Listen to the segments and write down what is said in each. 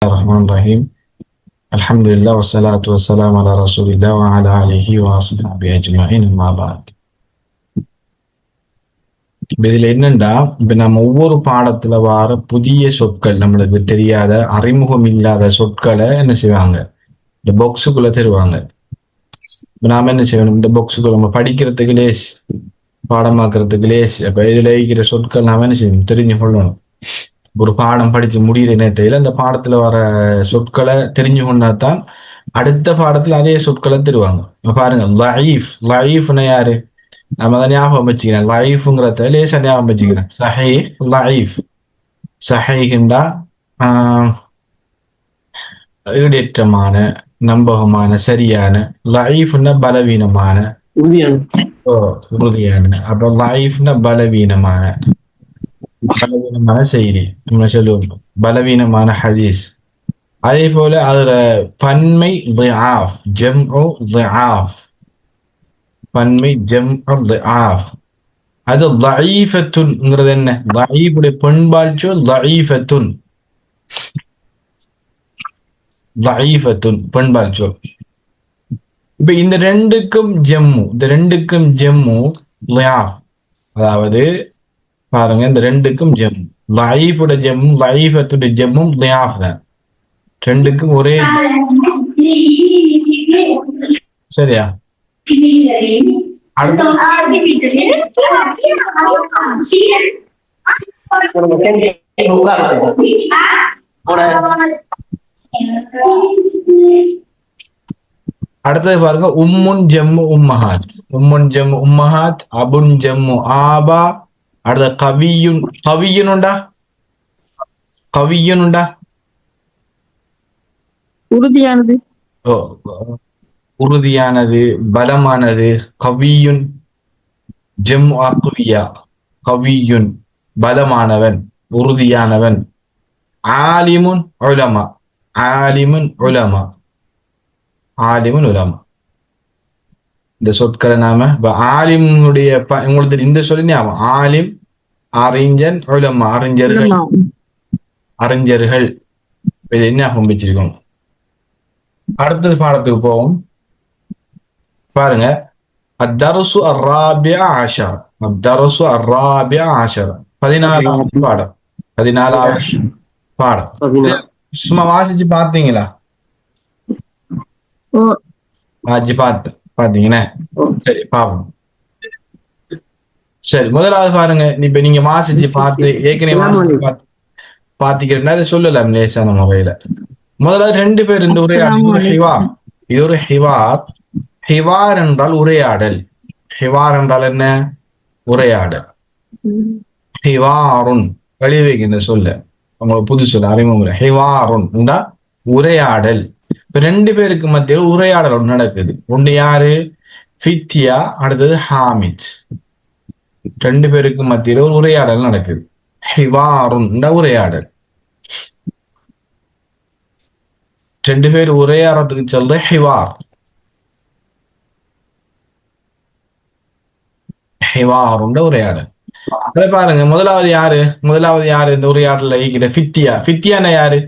الرحمن الرحيم الحمد لله والصلاة والسلام على رسول الله وعلى آله وصحبه أجمعين أما بعد. இதில் என்னண்டா இப்ப நம்ம ஒவ்வொரு பாடத்துல வர புதிய சொற்கள் நம்மளுக்கு தெரியாத அறிமுகம் இல்லாத சொற்களை என்ன செய்வாங்க இந்த பாக்ஸுக்குள்ள தருவாங்க. இப்ப நாம என்ன செய்யணும், இந்த பாக்ஸுக்குள்ள நம்ம படிக்கிறதுக்கு லேஸ், பாடமாக்குறதுக்கு லேஸ். அப்ப இதுல இருக்கிற சொற்கள் நாம என்ன செய்யணும், தெரிஞ்சு கொள்ளணும். ஒரு பாடம் படிச்சு முடிகிற நேரத்தில் அந்த பாடத்துல வர சொற்களை தெரிஞ்சு கொண்டாதான் அடுத்த பாடத்துல அதே சொற்களை தருவாங்க. இப்ப பாருங்க, லைஃப் லைஃப்னா யாரு, நம்ம அதை ஞாபகம் வச்சுக்கிறேன். லைஃப்ங்கிறத லேசா ஞாபகம் வச்சுக்கிறேன். சஹி லைஃப், சஹிஹ்ண்டா ஈடேற்றமான, நம்பகமான, சரியான. லைஃப்னா பலவீனமான, உறுதியான. அப்ப லைஃப்னா பலவீனமான, பலவீனமான செய்தி நம்ம சொல்லுவோம், பலவீனமான ஹதீஸ். அதே போல அதுல பன்மை ضعاف, ஜம்உ ضعاف, பன்மை ஜம்உ ضعاف. அது ضعيفத்துன்ங்கிறது என்ன, ضعيفுடைய பெண்பால் சொல் ضعيفத்துன், ضعيفத்துன் பெண்பால் சொல். இப்ப இந்த ரெண்டுக்கும் ஜம்மு, இந்த ரெண்டுக்கும் ஜம்மு ضعاف. அதாவது பாருங்க, இந்த ரெண்டுக்கும் ஜம்மு, ضعيفுடைய ஜம்மு ضعيفத்துடைய ஜம்மும் ضعاف தான். ரெண்டுக்கும் ஒரே, சரியா? அடுத்தது பாருங்க, உம்முன் ஜம்மு உம்மஹாத், உம்முன் ஜம்மு உம்மஹாத், அபுன் ஜம்மு ஆபா. அடுத்த கவியுன், கவியுனுண்டா, கவியுனுண்டா உறுதியானது, உறுதியானது, பலமானது. கவியுன் ஜம்மு அக்வியா, கவியுன் பலமானவன், உறுதியானவன். ஆலிமுன் உலமா, ஆலிமுன் உலமா, ஆலிமுன் உலமா. இந்த சொற்களை நாம ஆலிமுடைய உங்களுக்கு இந்த சொல்லி ஆலிம் அறிஞன், உலமா அறிஞர்கள், அறிஞர்கள். இது என்ன வச்சிருக்கோம். அடுத்தது பாடத்துக்கு போவோம். பாருங்க, அத்தரசு அர்ராபியா ஆஷர், அத்தரசு அர்ராபியா ஆஷர், 14வது பாடம், 14வது பாடம். சும்மா வாசிச்சு பார்த்தீங்களா? வாசிச்சு பாத்தீங்கன்னா சரி பாப்போம். சரி, முதலாவது பாருங்க, இப்ப நீங்க வாசிச்சு பார்த்து ஏற்கனவே பாத்தீங்கன்னா இதை சொல்லலாம் லேசான முறையில. முதலாவது 2 பேர் இந்த உரையாடல் ஹிவார், இது ஒரு ஹிவார். ஹிவார் என்றால் உரையாடல். ஹிவார் என்றால் என்ன, உரையாடல். ஹிவாருன் எழுதி வைக்கின்ற சொல்ல, உங்களுக்கு புது சொல்ல அறிமுகம். ஹிவாருன் என்றால் உரையாடல். இப்ப 2 பேருக்கு மத்தியில் உரையாடல் ஒன்று நடக்குது. ஒன்று யாரு, ஃபித்யா, அடுத்தது ஹாமித். 2 பேருக்கு மத்தியில் ஒரு உரையாடல் நடக்குது. ஹிவாருன் உரையாடல். 2 பேர் உரையாடுறதுக்கு சொல்ற ஹிவார், ஹிவாருண்ட உரையாடல். அதை பாருங்க, முதலாவது யாரு, முதலாவது யாரு இந்த உரையாடல ஈக்கிட்ட, ஃபித்யா. ஃபித்யானா யாரு,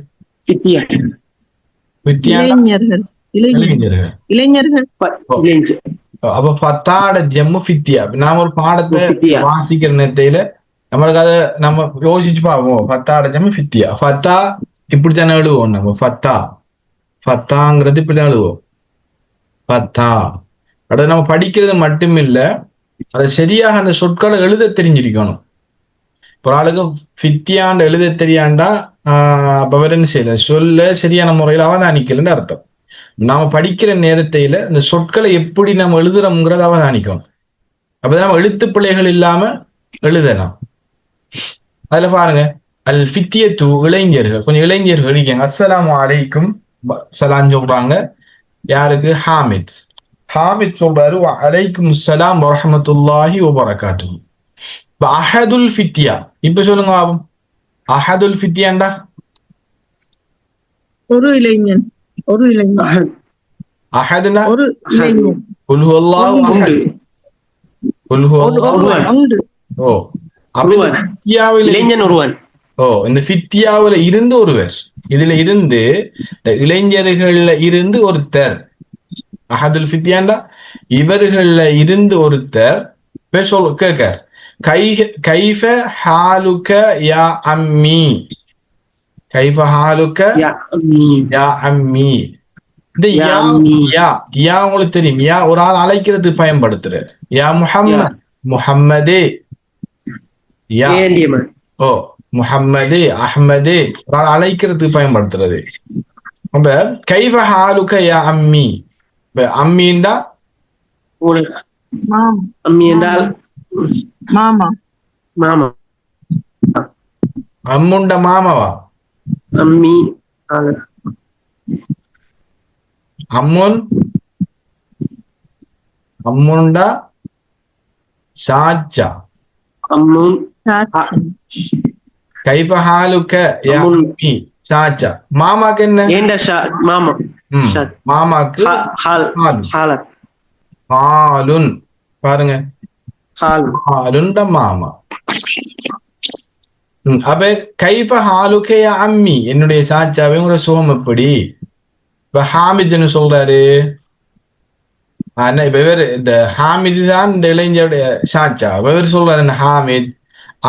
இளைஞர்கள். அப்ப பத்தாட ஜம்மு ஃபித்யா. நாம ஒரு பாடத்தை வாசிக்கிற நேரத்தையில நம்மளுக்கு அதை நம்ம யோசிச்சு பார்ப்போம். பத்தாட ஜம்மு ஃபித்யா. ஃபத்தா இப்படித்தானே எழுதுவோம் நம்ம, ஃபத்தா, ஃபத்தாங்கிறது இப்படிதான் எழுதுவோம், ஃபத்தா. அடுத்து நம்ம படிக்கிறது மட்டும் இல்ல, அதை சரியாக அந்த சொற்களை எழுத தெரிஞ்சிருக்கணும். ஒரு ஆளுக்கு ஃபித்யாண்ட எழுத தெரியாண்டா அப்ப வேற என்ன செய்யல, சொல்ல சரியான முறையில் அவதானிக்கலன்னு அர்த்தம். நாம படிக்கிற நேரத்தையில இந்த சொற்களை எப்படி நம்ம எழுதுறோம்ங்கிறத அவதானிக்கணும். அப்பதான் நம்ம எழுத்து பிழைகள் இல்லாம எழுதலாம். அதுல பாருங்க, அல் ஃபித்யத்து இளைஞர்கள், கொஞ்சம் இளைஞர்கள் இருக்காங்க. அஸ்ஸலாமு அலைக்கும் சலாம் சொல்றாங்க. யாருக்கு, ஹாமித். ஹாமித் சொல்றாரு அலைக்கும் ஸலாம் வரஹ்மத்துல்லாஹி வபரகாத்துஹு. அஹதுல் ஃபித்யா, இப்ப சொல்லுங்க பாபம், அஹதுல் ஃபித்யாண்டா ஒரு இளைஞன், ஒரு இளைஞன். அஹதுனா ஒரு இளைஞன். குல் ஹுவல்லாஹு அஹத், குல் ஹுவல்லாஹு அஹத். ஓ, அப்ப இளைஞன் ஒருவன், இந்த ஃபித்யாவுல இருந்து ஒருவர், இதுல இருந்து இளைஞர்கள்ல இருந்து ஒருத்தர், அஹதுல் ஃபித்யாண்டா இவர்கள்ல இருந்து ஒருத்தர் கேட்கார், கைஃப ஹாலுக யா அம்மி, கைஃப ஹாலுக யா அம்மி. இந்த யா உங்களுக்கு தெரியும், யா ஒரு ஆள் அழைக்கிறதுக்கு பயன்படுத்துற, யா முஹம்மத், முஹம்மதே, யா முஹம்மதே, அஹ்மதே, ஒரு ஆள் அழைக்கிறதுக்கு பயன்படுத்துறது. அப்ப கைஃப ஹாலுக யா அம்மி, அம்மிண்டா அம்மி என்றால் மாமா, மாமா, அம்முண்ட மாமாவா, அம்மி அம்முன், அம்முண்டா சாச்சா, அம்முன் கைஃப ஹாலுக யா அம்மி சாச்சா. மாமாக்கு என்ன, மாமா, மாமாக்கு ஹாலுன், பாருங்க ஹாலுண்ட மாமா. அப்ப கைஃப ஹாலுக யா அம்மி, என்னுடைய சாச்சாவே உங்களோட சுகம் எப்படி. இப்ப ஹாமித்னு சொல்றாரு, இப்ப இவர் இந்த ஹாமித் தான் இந்த இளைஞருடைய சாச்சா. இவர் சொல்றாரு இந்த ஹாமித்,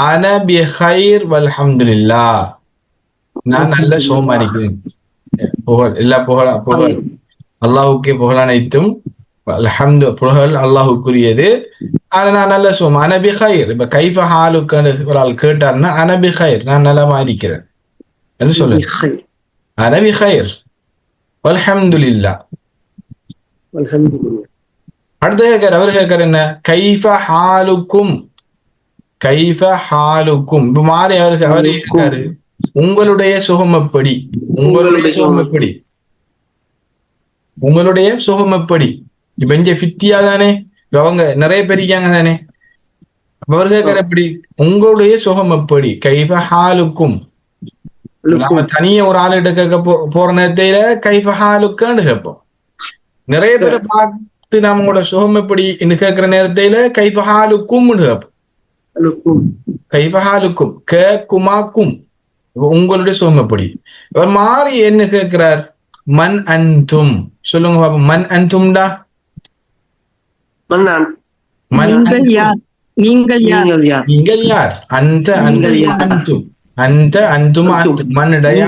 அன பி ஹைர் வல்ஹம்துலில்லாஹ், நான் நல்ல சுகமா இருக்கிறேன். புகழ் எல்லா புகழ் அல்லாஹுக்கே புகழ் அனைத்தும், அல்ஹம்து புகழ் அல்லாஹுக்குரியது. ஆனா நான் நல்ல சுகம், அனபி ஹைர். இப்ப கைஃப ஹாலுக்கு ஒரு ஆள் கேட்டாருன்னா அனபி ஹைர், நான் நலமா இருக்கிறேன் என்று சொல்லு. அனபி ஹைர் வல்ஹம்துலில்லாஹ். அடுத்த கேட்கார், அவர் கேட்கார் என்ன, கைஃப ஹாலுக்கும், கைஃப ஹாலுக்கும். இப்ப மாறி அவரு கேட்காரு, உங்களுடைய சுகம் எப்படி, உங்களுடைய சுகம் எப்படி, உங்களுடைய சுகம் எப்படி. இப்ப இங்க ஃபித்யா தானே, அவங்க நிறைய பேர் இருக்காங்க தானே. அவர் கேட்காரு எப்படி, உங்களுடைய சுகம் எப்படி, கைஃப ஹாலுக்கும். நம்ம தனியா ஒரு ஆளுகிட்ட கேட்க போற நேரத்தையில கைஃப ஹாலுக்கான்னு கேட்போம். நிறைய பேரை பார்த்து நம்மளோட சுகம் எப்படி கேட்கிற நேரத்தையில கைஃப ஹாலுக்கும் கேட்போம். கைஃப ஹாலுக்கும் குமாக்கும், உங்களுடைய சுகம் எப்படி. இவர் மாறி என்ன கேட்கிறார், மன் அன்தும். சொல்லுங்க பாப்போம், மன் அன்தும்டா, நீங்கள் யார், நீங்கள் யார், நீங்கள் யார், அந்த அன்தும், அந்த அன்தும் மன்னுடைய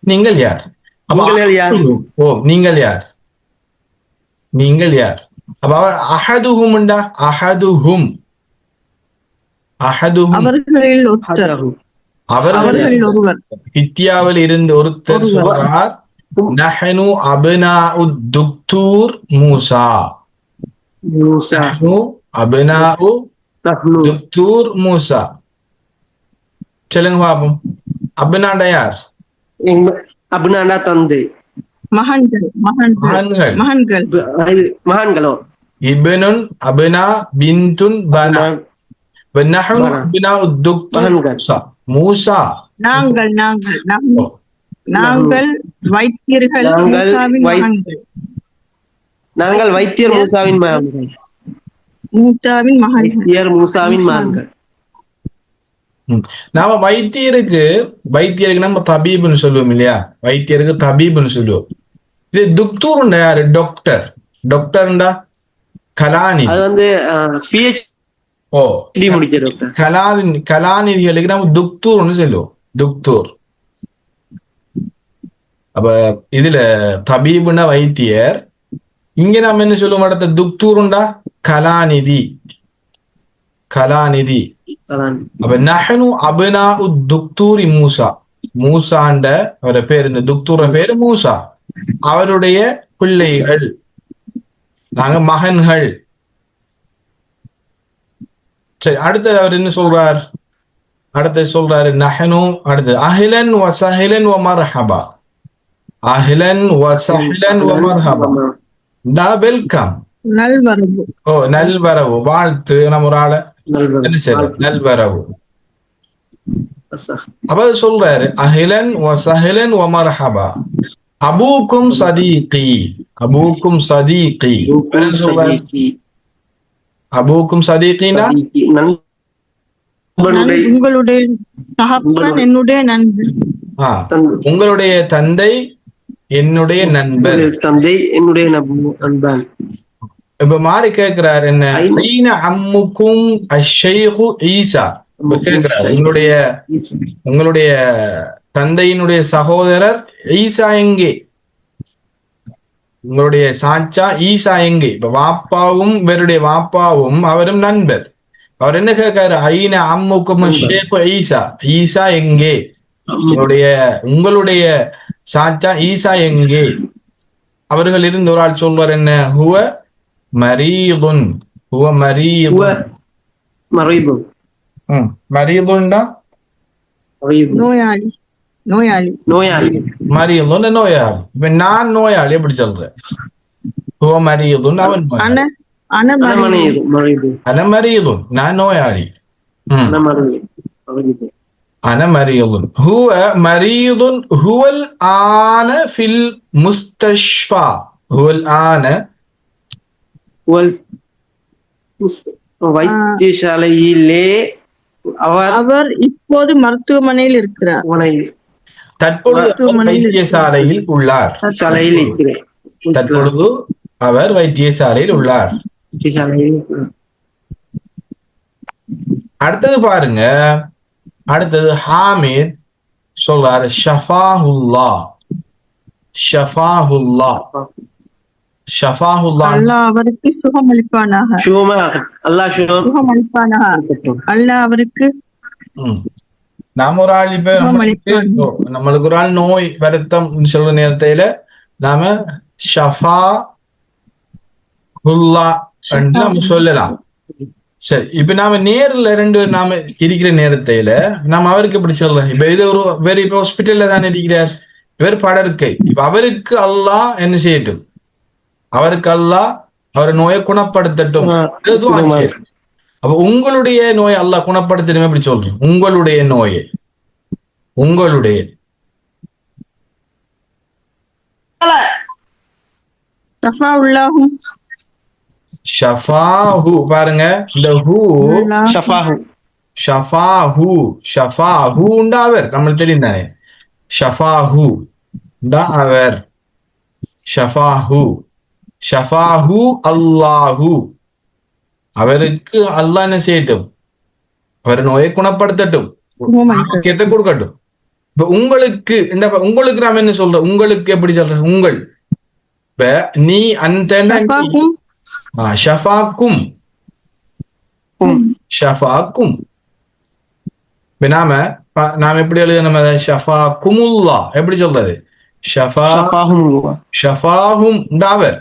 நீங்கள் யார். ஓ நீங்கள் யார், நீங்கள் யார். அப்ப அவர் அஹதுஹும்டா, அஹதுஹும், அஹதுஹும் அவர்களில் ஒருத்தர், அவர்களில் ஒருவர். ஃபித்யாவில் இருந்து ஒருத்தர் சொல்றார், நஹனு அப்னாஉ துக்தூர் மூசா, நஹனு அப்னாஉ துக்தூர் மூசா. சொல்லுங்க பாப்போம், அப்னாண்டா யார், அப்னாண்டா தந்தை, மகன்கள், மகன்கள், மகன்கள், மகன்களோ. இப்னுன் அப்னா பின்துன் பனா, நஹனு அப்னாஉ துக்தூர் மூசா. நாங்கள், நாங்கள், நாங்கள் வைத்தியர்கள், நாங்கள் வைத்தியர் மூசாவின் மகன்கள், மூசாவின் மகன்கள், வைத்தியர் மூசாவின் மகன்கள். நாம வைத்தியருக்கு நம்ம தபீப்னு சொல்லுவோம் இல்லையா, வைத்தியருக்கு தபீப்னு சொல்லுவோம். இது துக்தூர்ண்டா யாரு, டாக்டர், டாக்டர்ண்டா கலாநிதி. அது வந்து PhD முடிச்ச டாக்டர். கலாநிதிகளுக்கு நம்ம துக்தூர்னு சொல்லுவோம், துக்தூர். அப்ப இதுல தபீபுன்னா வைத்தியர், இங்க நம்ம என்ன சொல்லுவோம், அடுத்த துக்தூர்ண்டா கலாநிதி, கலாநிதி. அப்ப நஹனு அப்னாஉ துக்தூரி மூசா, மூசாண்ட அவர பேர், இந்த துக்தூர பேரு மூசா, அவருடைய பிள்ளைகள், நாங்க மகன்கள். சரி, அடுத்தது அவர் என்ன சொல்றார், அடுத்து சொல்றாரு நஹனு, அடுத்து அஹ்லன் வ சஹ்லன் வ மர்ஹபா, அஹ்லன் வ சஹ்லன் வ மர்ஹபா, வெல்கம், நல்வரவு. ஓ நல்வரவு, வாழ்த்து. நம்ம ஒரு ஆளை நல்வரவு. அப்ப சொல்றாரு அஹ்லன் வ சஹ்லன் வ மர்ஹபா, அபூக்கும் சதீகி, அபூக்கும் சதீகி. அபூக்கும் சதீகினா உங்களுடைய தகப்பன் என்னுடைய நண்பர். ஆ, உங்களுடைய தந்தை என்னுடைய நண்பர். தந்தை என்னுடைய நண்பன். இப்ப மாறி கேட்கிறார் என்ன, ஐன அம்முக்கும் அஷ்ஷைஹு ஈசா. இப்ப கேட்கிறார் உங்களுடைய தந்தையினுடைய சகோதரர் ஈசா எங்கே, உங்களுடைய சாச்சா ஈசா எங்கே. இப்ப வாப்பாவும் இவருடைய வாப்பாவும் அவரும் நண்பர். அவர் என்ன கேட்கிறாரு, ஐன அம்முக்கும் அஷ்ஷைஹு ஈசா, ஈசா எங்கே, உங்களுடைய சாச்சா ஈசா எங்கே. அவர்கள் இருந்து ஒரு ஆள் சொல்வார் என்ன, ஹுவ மரீதுன், ஹுவ மரீதுன். மரீதுன்டா நோயாளி. நோயாளி. நோயாளி. மரீதுன் நோயாளி. இப்ப நான் நோயாளி எப்படி சொல்றேன், ஹுவ மரீதுன், அவன் அன மரீதுன், நான் நோயாளி. أنا مريض. هو مريض. هو الآن في المستشفى. هو الآن வைத்தியசாலையிலே அவர் இப்போது மருத்துவமனையில் இருக்கிறார். தற்பொழுது வைத்தியசாலையில் உள்ளார். தற்பொழுது அவர் வைத்தியசாலையில் உள்ளார். அடுத்தது பாருங்க, அடுத்தது ஹாமித் சொல்றாரு ஷஃபாஹுல்லா. ஷஃபாஹுல்லா, ஷஃபாஹுல்லா, அல்லாஹ் அவருக்கு சுகமளிப்பானாக. அல்லாஹ் சுகமளிப்பானாக. அல்லாஹ் அவருக்கு. நாம ஒரு ஆள் இப்ப நம்மளுக்கு ஒரு ஆள் நோய் வருத்தம் சொல்ற நேரத்தில நாம ஷஃபாஹுல்லா என்று நம்ம சொல்லலாம். சரி, இப்ப நாம நேர்ல நாம இருக்கிற நேரத்தில நாம அவருக்கு எப்படி சொல்றோம், இப்ப இது ஒரு வேற இப்ப ஹாஸ்பிட்டல்ல தானே இருக்கிறார், இவர் படர்க்கை. இப்ப அவருக்கு அல்லாஹ் என்ன செய்யட்டும், அவருக்கு அல்லாஹ் அவர் நோயை குணப்படுத்தட்டும். அப்ப உங்களுடைய நோயை அல்லாஹ் குணப்படுத்தணும் எப்படி சொல்றோம், உங்களுடைய நோயை, உங்களுடைய ஷஃபாஹு. பாருங்க இந்த ஹூ, ஷஃபாஹு, ஷஃபாஹுண்டா அவர், நம்மளுக்கு தெரியும் தானே, ஷஃபாஹு அவர், ஷஃபாஹு, ஷஃபாஹு அல்லாஹு, அவருக்கு அல்லாஹ் என்ன செய்யட்டும், அவர் நோயை குணப்படுத்தட்டும், கேட்ட கொடுக்கட்டும். இப்ப உங்களுக்கு உங்களுக்கு நாம என்ன சொல்றோம், உங்களுக்கு எப்படி சொல்றோம், உங்கள். இப்ப நீ அந்த ஷஃபாக்கும், ஷஃபாக்கும். நாம எப்படி எழுத, நம்ம ஷஃபாக்குமுல்லா எப்படி சொல்றது, ஷஃபாஹும் அவர்,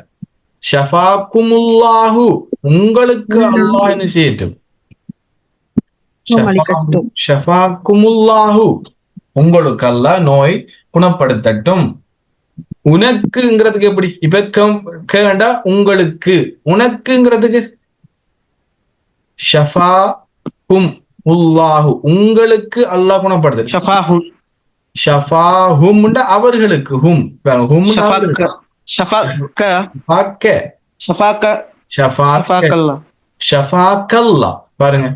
ஷஃபாக்குமுல்லாஹு, உங்களுக்கு அல்லாஹ் என்ன செய்யட்டும், ஷஃபாக்குமுல்லாஹு, உங்களுக்கு அல்லாஹ் நோய் குணப்படுத்தட்டும். உனக்குங்கிறதுக்கு எப்படி, இப்ப கேண்டா உங்களுக்கு, உனக்குங்கிறதுக்கு ஷஃபாஹும் உல்லாஹு, உங்களுக்கு அல்லாஹ் குணப்படுத்து. ஷஃபாஹும்ண்டா அவர்களுக்கு, ஹும் ஷஃபாக்கல்லா. பாருங்க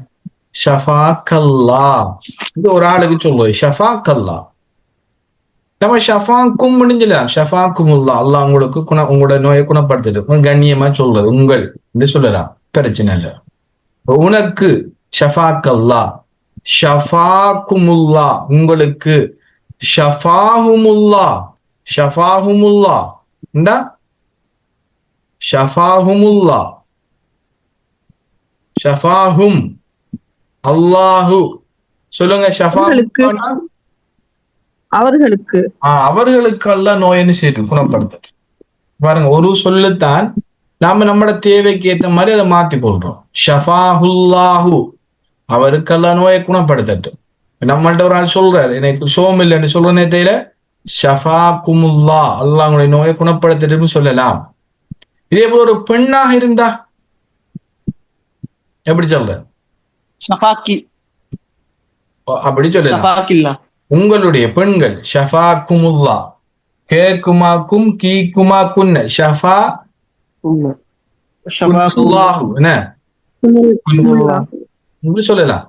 ஷஃபாக்கல்லா, இது ஒரு ஆளுக்கு சொல்லுவோம் ஷஃபாக்கல்லா. நம்ம ஷஃபாக்கும் முடிஞ்சலாம், ஷஃபாக்குமுல்லா, அல்லாஹ் உங்களுக்கு உங்களோட நோயை குணப்படுத்திட்டு கண்ணியமா சொல்றது உங்கள் என்று சொல்லலாம், பிரச்சனை இல்லை. உனக்கு ஷஃபாக்கல்லா, ஷஃபாக்குமுல்லா உங்களுக்கு, ஷஃபாஹுமுல்லா, ஷஃபாஹுமுல்லா இந்தா ஷஃபாஹுமுல்லா, ஷஃபாஹும் அல்லாஹு. சொல்லுங்க ஷஃபாஹுக்கு, அவர்களுக்கு, அவர்களுக்கு அல்லாஹ் நோயின்னு செய்து குணப்படுத்த. பாருங்க, ஒரு சொல்லுத்தான் நாம நம்மளோட தேவைக்கு ஏற்ற மாதிரி அதை மாத்தி கொள்றோம். ஷஃபாஹுல்லாஹு, அவருக்கு அல்லாஹ் நோயை குணப்படுத்தட்டும். நம்மள்ட்ட ஒரு ஆள் சொல்றாரு எனக்கு சோம் இல்லைன்னு சொல்ற நேரத்தையில ஷஃபாக்குமுல்லா, அல்லாஹ் உங்களுடைய நோயை குணப்படுத்தட்டும்னு சொல்லலாம். இதே போல ஒரு பெண்ணாக இருந்தா எப்படி சொல்ற, அப்படி சொல்லலாம். உங்களுடைய பெண்கள் ஷஃபாக்குமுல்லா, கேக்குமாக்கும் கீக்குமாக்குன்ன ஷஃபா குல்லாஹு என்ன இப்படி சொல்லலாம்.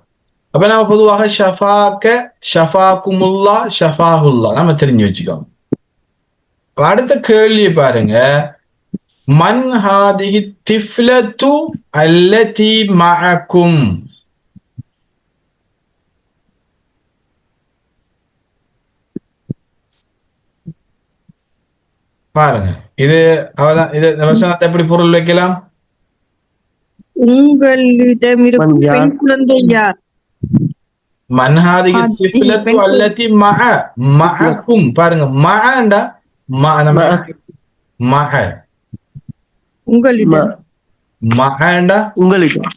அப்ப நம்ம பொதுவாக ஷஃபாக்க, ஷஃபாக்குமுல்லா, ஷஃபாஹுல்லா நம்ம தெரிஞ்சு வச்சுக்கோம். அடுத்த கேள்வி பாருங்க, மன் ஹாதிஹி திஃப்லத்து அல்லதி மஅக்கும். பாருங்க, இது அவதான் இது வசனத்தை எப்படி பொருள் வைக்கலாம்? உங்களிடம் இருக்கும் யார்? பெண் குழந்தை யார்? மன் ஹாதிஹி ஹாதிஹி திஃப்லத்து பெண் அல்லதி மஅக்கும். பாருங்க, மஅண்டா நம்ம மஅ, உங்களிடம். மஅண்டா உங்களிடம்.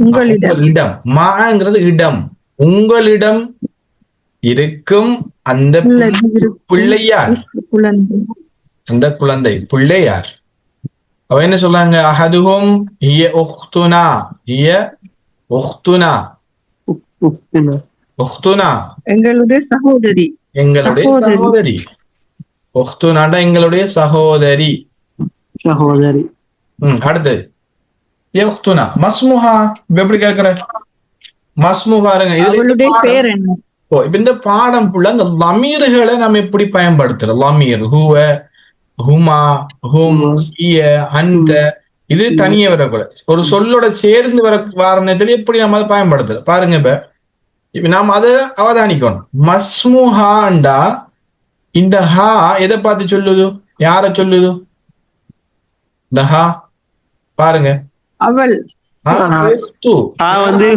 உங்களிடம். இடம். மஅங்கிறது இடம். உங்களிடம் இருக்கும் அந்த பிள்ளை யார்? குழந்தை. அந்த குழந்தை பிள்ளை யார்? அவ என்ன சொல்றாங்க? அஹதுஹும் ஹிய உக்துனா, ஹிய உக்துனா, உக்துனா. உக்துனா எங்களுடைய சகோதரி. எங்களுடைய சகோதரி. உக்துனாடா எங்களுடைய சகோதரி. சகோதரி. அடுத்து உக்துனா மஸ்முஹா. எப்படி கேக்குற? மஸ்மு பாருங்க, அவளுடைய பேர் என்ன? இப்ப இந்த பாடம் ஃபுல்லா இந்த லமீர்களை நம்ம எப்படி பயன்படுத்துறோம்? லமீர் ஹுவ, ஹுமா, ஹும், ஹிய, அந்த, இது தனியே வரக்கூடாது. ஒரு சொல்லோட சேர்ந்து வர வாரணத்துல எப்படி நம்ம அதை பயன்படுத்துறோம் பாருங்க. இப்ப நாம அதை அவதானிக்கணும். மஸ்முஹாண்டா இந்த ஹா எதை பார்த்து சொல்லுது? யார சொல்லுது இந்த ஹா? பாருங்க, அவள். வந்து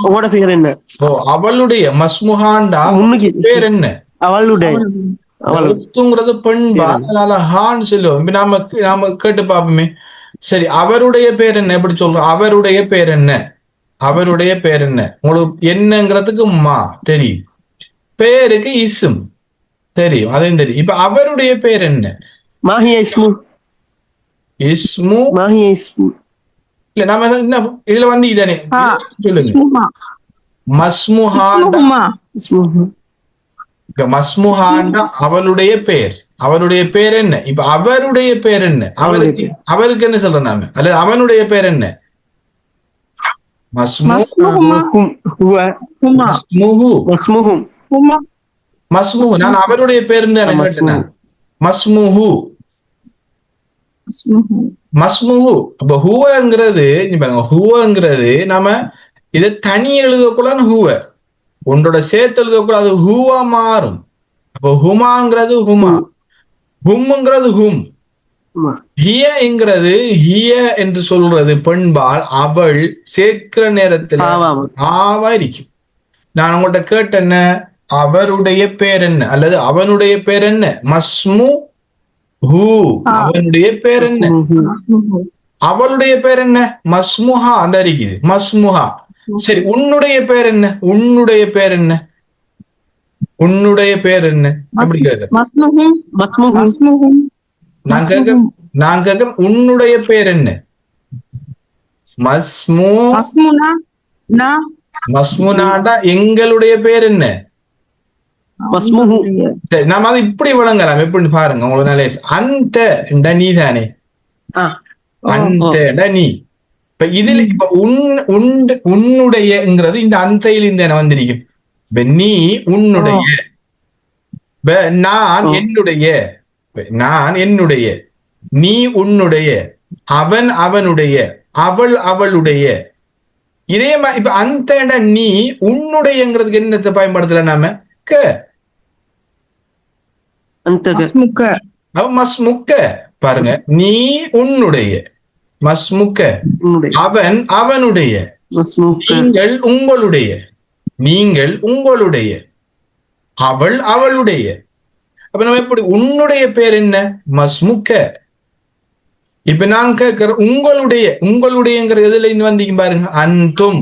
உங்களோட பேர் என்ன? அவளுடைய. மஸ்முஹாண்டா முன்னுக்கு பேர் என்ன? அவளுடைய. அவளுங்கிறது பெண்பா, அதனால ஹான்னு சொல்லுவோம். இப்ப நாம கேட்டு பார்ப்போமே. சரி, அவருடைய பேர் என்ன? எப்படி சொல்றோம்? அவருடைய பேர் என்ன? அவருடைய பேர் என்ன? உங்களுக்கு என்னங்கிறதுக்கு மா தெரியும், பேருக்கு இஸ்ம் தெரியும், அதையும் தெரியும். இப்ப அவருடைய பேர் என்ன? மாஹியா இஸ்மு. இஸ்மு. மாஹியா இஸ்மு. இல்ல நாம என்ன இதுல வந்து இதானே சொல்லுங்க. மஸ்முஹாண்டா அவளுடைய பேர். அவளுடைய பேர் என்ன? இப்ப அவருடைய பேர் என்ன? அவருக்கு என்ன சொல்றோம் நாம? அல்லது அவனுடைய பேர் என்ன? மஸ்முஹு. நான் அவருடைய பேர் மஸ்முஹு. மஸ்முஹு. அப்ப ஹுவங்கிறது ஹுவங்கிறது நாம இதை தனி எழுதக்கூடாது. ஹுவ ஒன்றோட சேர்த்து எழுதக்கூடாது. ஹுவா மாறும். அப்ப ஹுமாங்கிறது ஹுமா, ஹும்ங்கிறது ஹும். ஹியங்கிறது ஹிய என்று சொல்றது பெண்பால். அவள் சேர்க்கிற நேரத்தில் ஆவா இருக்கும். நான் உங்கள்கிட்ட கேட்டேன்ன, அவருடைய பேர் என்ன அல்லது அவனுடைய பேர் என்ன? மஸ்மு ஹூ. அவனுடைய பேர் என்ன? அவளுடைய பேர் என்ன? மஸ்முஹா. அந்த இருக்குது மஸ்முஹா. சரி, உன்னுடைய பேர் என்ன? உன்னுடைய பேர் என்ன? உன்னுடைய பேர் என்ன? எப்படி கேட்க? நான் கேட்க உன்னுடைய பேர் என்ன? மஸ்முனாடா எங்களுடைய பேர் என்ன? சரி, நாம அது இப்படி விளங்கலாம். எப்படி பாருங்க, உங்களுக்கு நல்ல அந்த நீ தானே, அந்த நீ. இப்ப இதுல இப்ப உன்னுடையங்கிறது இந்த அந்தையில் இந்த வந்திருக்கும். நீ உன்னுடைய, நான் என்னுடைய, நான் என்னுடைய, நீ உன்னுடைய, அவன் அவனுடைய, அவள் அவளுடைய. இதே மாதிரி இப்ப அந்த நீ உன்னுடையங்கிறதுக்கு என்னத்தை பயன்படுத்தல நாம? மஸ்முக்க. பாருங்க, நீ உன்னுடைய, மஸ்முக்க. அவன் அவனுடைய, நீங்கள் உங்களுடைய, நீங்கள் உங்களுடைய, அவள் அவளுடைய. அப்ப நம்ம எப்படி? உன்னுடைய பேர் என்ன? மஸ்முக்க. இப்ப நான் கேட்கிற உங்களுடைய, உங்களுடையங்கிற எதுல இருந்து வந்தீங்க பாருங்க. அந்தும்,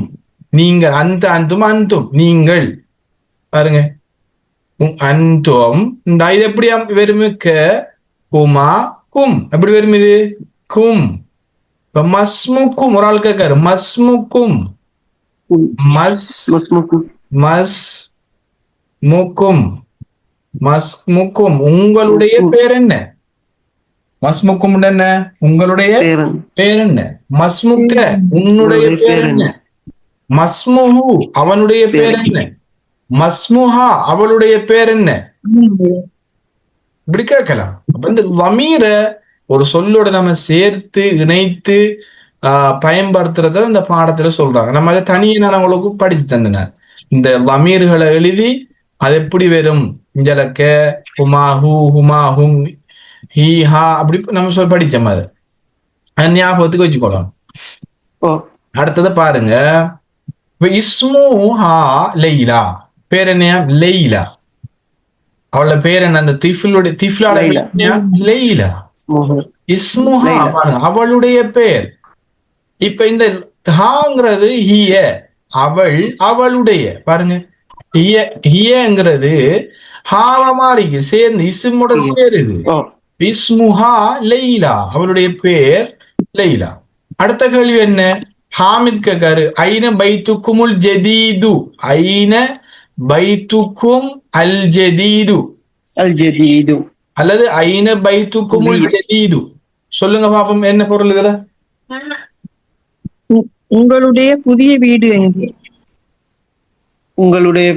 நீங்கள். அந்த அந்தும் அந்தும் நீங்கள். பாருங்க, அந்தும். இந்த இது எப்படி வெறும்? க குமா கும். எப்படி வெறும் இது? கும். இப்ப மஸ்முக்கும். ஒரு ஆள் கேட்காரு மஸ்முக்கும். மஸ்முக்கும். மஸ்முக்கும். உங்களுடைய பேர் என்ன? மஸ்முக்கும் என்ன? உங்களுடைய பேர் என்ன? மஸ்முக்க. உன்னுடைய பேர் என்ன? மஸ்முஹு அவனுடைய பேர் என்ன? மஸ்முஹா அவளுடைய பேர் என்ன? இப்படி கேட்கலாம். அப்ப இந்த வமீர ஒரு சொல்லோட நம்ம சேர்த்து இணைத்து பயன்படுத்துறத இந்த பாடத்துல சொல்றாங்க. நம்ம அதை தனியே நான் அவளுக்கு படிச்சு தந்தேன். இந்த வமீர்களை எழுதி அது எப்படி வரும், இஞ்சலக்க ஹுமா ஹூ ஹுமா ஹும் ஹீ ஹா அப்படி நம்ம சொல்லி படிச்சோம். அது ஞாபகத்துக்கு வச்சுக்கொள்ளலாம். அடுத்தது பாருங்க, இஸ்மு ஹா லைலா, பேர் என்ன? லைலா. அவளோட பேர் என்ன? அந்த திஃப்லாட லைலா. இஸ்முஹா பாருங்க, அவளுடைய பேர். இப்ப இந்த ஹாங்கிறது ஹிய, அவள் அவளுடைய, பாருங்க ஹியங்கிறது ஹாவ மாறிக்கு சேர்ந்து இஸ்மோட சேருது. இஸ்முஹா லைலா, அவளுடைய பேர் லைலா. அடுத்த கேள்வி என்ன? ஹாமித் கேக்காரு, ஐன பைத்துக்குமுல் ஜதீது, ஐன பைத்துக்கும் அல் ஜதீது, அல் ஜதீது அல்லது ஐன பைத்துக்குமுல் ஜதீது. சொல்லுங்க பாப்போம், என்ன பொருள் இதுல? உங்களுடைய புதிய வீடு எங்கே? உங்களுடைய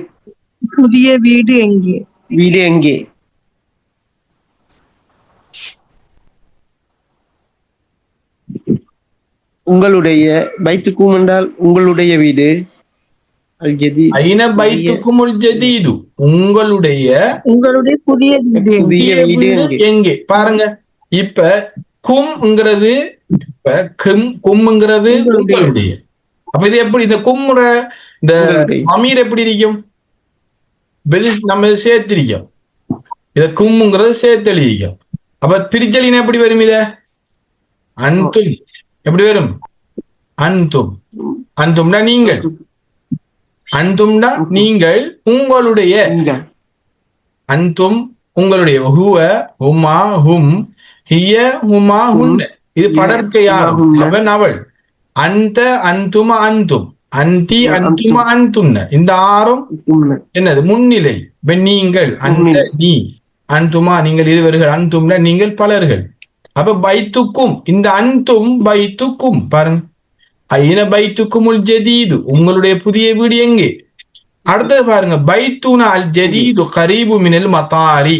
புதிய வீடு எங்கே? வீடு எங்கே? உங்களுடைய பைத்துக்கும் என்றால் உங்களுடைய வீடு. அல் ஜதீத் ஐன பைத்துக்குமுல் ஜதீது, உங்களுடைய புதிய வீடு புதிய வீடு எங்கே? பாருங்க, இப்ப கும்ங்கிறது, இப்ப கும்ங்கிறது உங்களுடைய. அப்ப இது எப்படி இந்த கும்முற இந்த அமீர் எப்படி இருக்கும்? நம்ம சேர்த்திருக்கோம், இத கும்முங்கிறது சேர்த்தெழுதிக்கும். அப்ப பிரிச்சலின் எப்படி வரும்? இத அன்தும் எப்படி வரும்? அன்தும். அன்தும்னா நீங்கள், அன்தும்னா நீங்கள், உங்களுடைய, அன்தும் உங்களுடைய, ஹுவ ஹுமா ஹும் ஹிய ஹுமா ஹுன்ன, இது படர்க்கை யாரும், அவன் அவள். அந்த அன்துமா அன்தும், அந்தி அன்துமா அன்துன்ன, இந்த ஆறும் என்னது? முன்னிலை. நீங்கள், அந்த நீ, அன்துமா நீங்கள் இருவர்கள், அன்தும்னா நீங்கள் பலர்கள். அப்ப பைத்துக்கும், இந்த அன்தும் பைத்துக்கும் பாருங்க, ஐன பைத்துக்குமுல் ஜதீது, உங்களுடைய புதிய வீடு எங்கே? அடுத்தது பாருங்க, பைத்துனா அல் ஜதீது கரீபு மினல் மதாரி.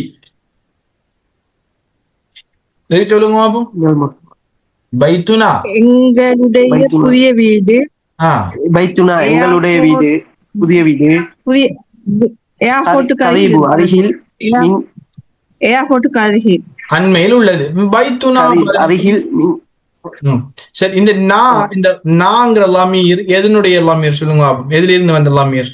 சொல்லுங்க பாப்போம். பைத்துனா எங்களுடைய புதிய வீடு. பைத்துனா எங்களுடைய வீடு, புதிய வீடு. ஏர்போர்ட்டுக்கு அருகில், ஏர்போர்ட்டுக்கு அருகில், அண்மையில் உள்ளது. பைத்துனா அருகில். சரி, இந்த நாங்கிற லமீர் எதனுடைய லமீர்? சொல்லுங்க, எதுல இருந்து வந்த லமீர்?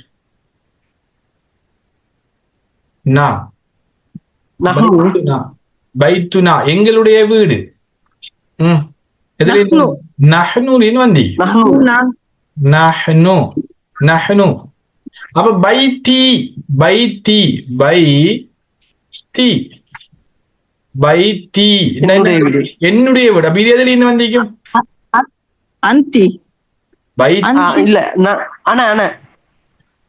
பைத்துனா எங்களுடைய வீடு. வந்தி நஹ்னு, நஹ்னு. அப்ப பைத்தி, பைத்தி, பைத்தி, பைத்தி என்னுடைய வீடு. அப்ப இது எதுல இருந்து வந்திக்கும்? அந்தி, இல்ல அன, அன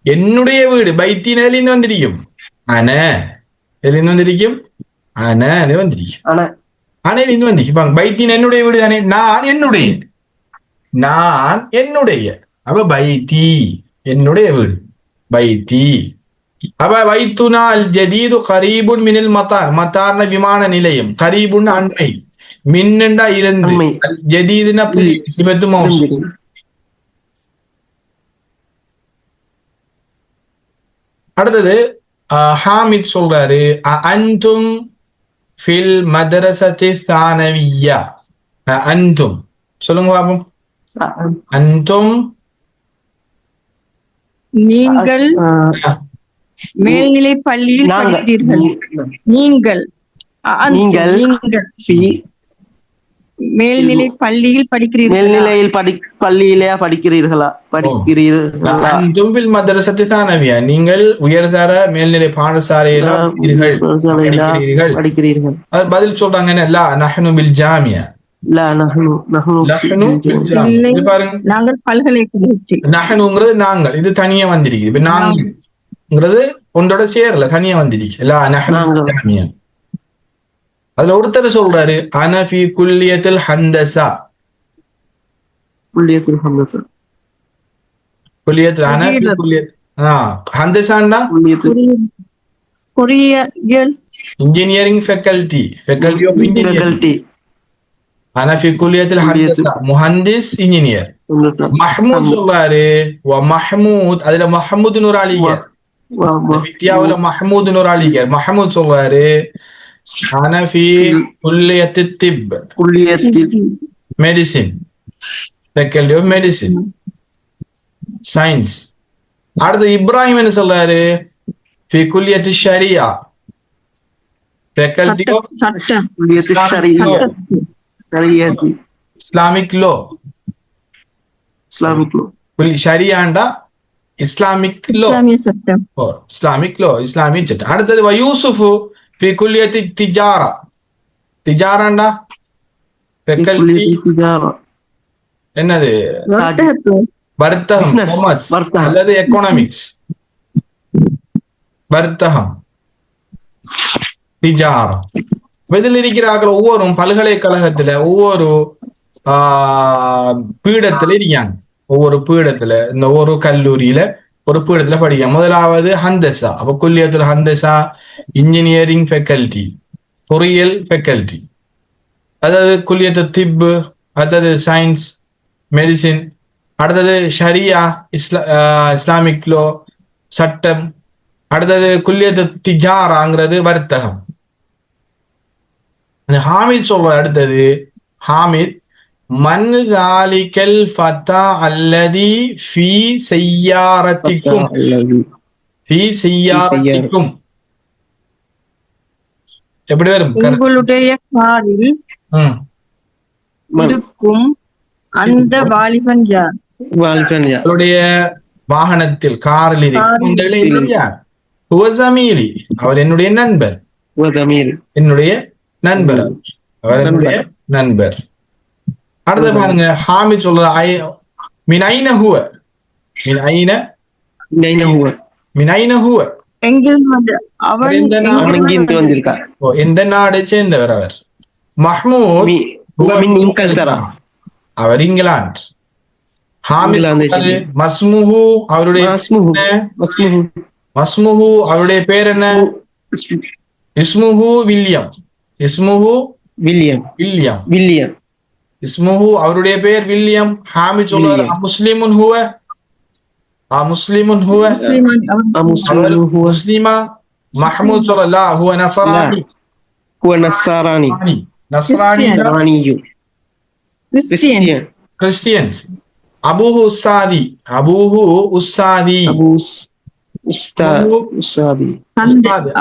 என்னுடைய வீடு. பைத்தி எதுல இருந்து வந்திருக்கும்? அன. எதுல இருந்து வந்திருக்கும்? அன வந்திருக்கும். அனையில இருந்து வந்திருக்கும். பைத்தின் என்னுடைய வீடு தானே, நான் என்னுடைய, நான் என்னுடைய. அப்ப பைத்தி என்னுடைய வீடு, பைத்தி. அப்ப பைத்துனா அல் ஜதீது கரீபுன் மினல் மத்தார், மத்தார்ன விமான நிலையம், கரீபுன் அண்மை, மின்னுண்டா இருந்து, ஜதீதுனா புதிய, சிபத்து மௌசூல். அடுத்தது ஹாமித் சொல்றாரு, அன்தும் ஃபில் மதரசத்தி சானவிய்யா. அன்தும் சொல்லுங்க பாப்போம். அன்தும் நீங்கள் மேல்நிலை பள்ளியில் படிக்கிறீர்கள். நீங்கள் மேல்நிலை பள்ளியில் படிக்கிறீர்கள். மேல்நிலையில் பள்ளியிலேயா படிக்கிறீர்களா? அன்தும் மதரசத்தி சானவியா, நீங்கள் உயர்தர மேல்நிலை பாடசாலையில படிக்கிறீர்கள். பதில் சொல்றாங்க என்ன? லா நஹ்னு பில் ஜாமியா. நாங்கள் பல்கலைக்கழகத்தில். நஹ்னுங்கிறது நாங்கள், இது தனியா வந்திருக்கு. இப்ப நாங்கள்ங்கிறது ஒன்றோட சேரல, தனியா வந்திருக்கு. லா நஹ்னு ஜாமியா. அதுல ஒருத்தர் சொல்றாரு, அனஃபி குல்லியத்தில் ஹந்தசா. குல்லியத்தில் ஹந்தசா குல்லியத்தில் ஆனா ஹந்தசாண்டா பொறியியல் engineering faculty of engineering faculty ஆனா في كلية الهندسة مهندس انجينير محمود சொல்றாரு ومحمود அதுல محمود ஒரு ஆளிங்க வித்யாவுல محمود ஒரு ஆளிங்க محمود சொல்றாரு انا في كلية الطب كلية medicine faculty of medicine science அடுத்து இப்ராஹிம் என்ன சொல்றாரு في كلية الشريعة faculty of சட்டம் كلية الشرعية شرعية Islamic law Islamic law ஷரியாண்டா இஸ்லாமிக் லோ இஸ்லாமிய சட்டம் இஸ்லாமிக் லோ இஸ்லாமிக் சட்டம் அடுத்தது யூசுஃபு في كلية التجارة திஜாராண்டா ஃபேக்கல்டி كلية التجارة என்னது வர்த்தகம் Business. commerce, வர்த்தகம். அல்லது எக்கனாமிக்ஸ் வர்த்தகம் திஜாரா இதில் இருக்கிறார்கள் ஒவ்வொரு பல்கலைக்கழகத்துல ஒவ்வொரு பீடத்துல இருக்காங்க ஒவ்வொரு பீடத்துல இந்த ஒரு கல்லூரியில ஒரு பீடத்துல படிக்க முதலாவது ஹந்தசா அப்ப குல்லியத்துல ஹந்தசா இன்ஜினியரிங் ஃபேக்கல்டி பொறியியல் ஃபேக்கல்டி அதாவது குல்லியத்து திப்பு அடுத்தது சயின்ஸ் மெடிசின் அடுத்தது ஷரியா இஸ்லாமிக் லோ சட்டம் அடுத்தது குல்லியத்து திஜாராங்கிறது வர்த்தகம் ஹாமித் சொல்ற அடுத்தது ஹாமித் மன் தாலிகல் ஃபதா அல்லதி ஃபீ சய்யாரத்திக்கும் ஃபீ சய்யாரத்திக்கும் எப்படி வரும் உங்களுடைய காரில் இருக்கும் அந்த வாலிபன் யார் அவருடைய வாகனத்தில் காரில் இருக்கும் யார் ஜமீலி அவர் என்னுடைய நண்பர் என்னுடைய நண்பர் அவர் என்னுடைய நண்பர் அடுத்த பாருங்க ஹாமித் சொல்ற மின் ஐன ஹுவ மின் ஐன மின் ஐன ஹுவ அவன் எந்த நாடை சேர்ந்தவர் அவர் மஹ்மூத் அவர் இங்கிலாந்து ஹாமித் மஸ்முஹு அவருடைய மஸ்முஹு அவருடைய பேர் என்ன இஸ்முஹு வில்லியம் இஸ்முஹு வில்லியம் இஸ்முஹு அவருடைய பேர் வில்லியம் ஹாமித் சொல்றாரு முஸ்லிமுன் ஹுவ முஸ்லிமுன் ஹுவ முஸ்லிமா மஹ்மூத் சொல்லலா ஹுவ நஸரானி கிறிஸ்டியன்ஸ் அபூஹு உஸ்ஸாதி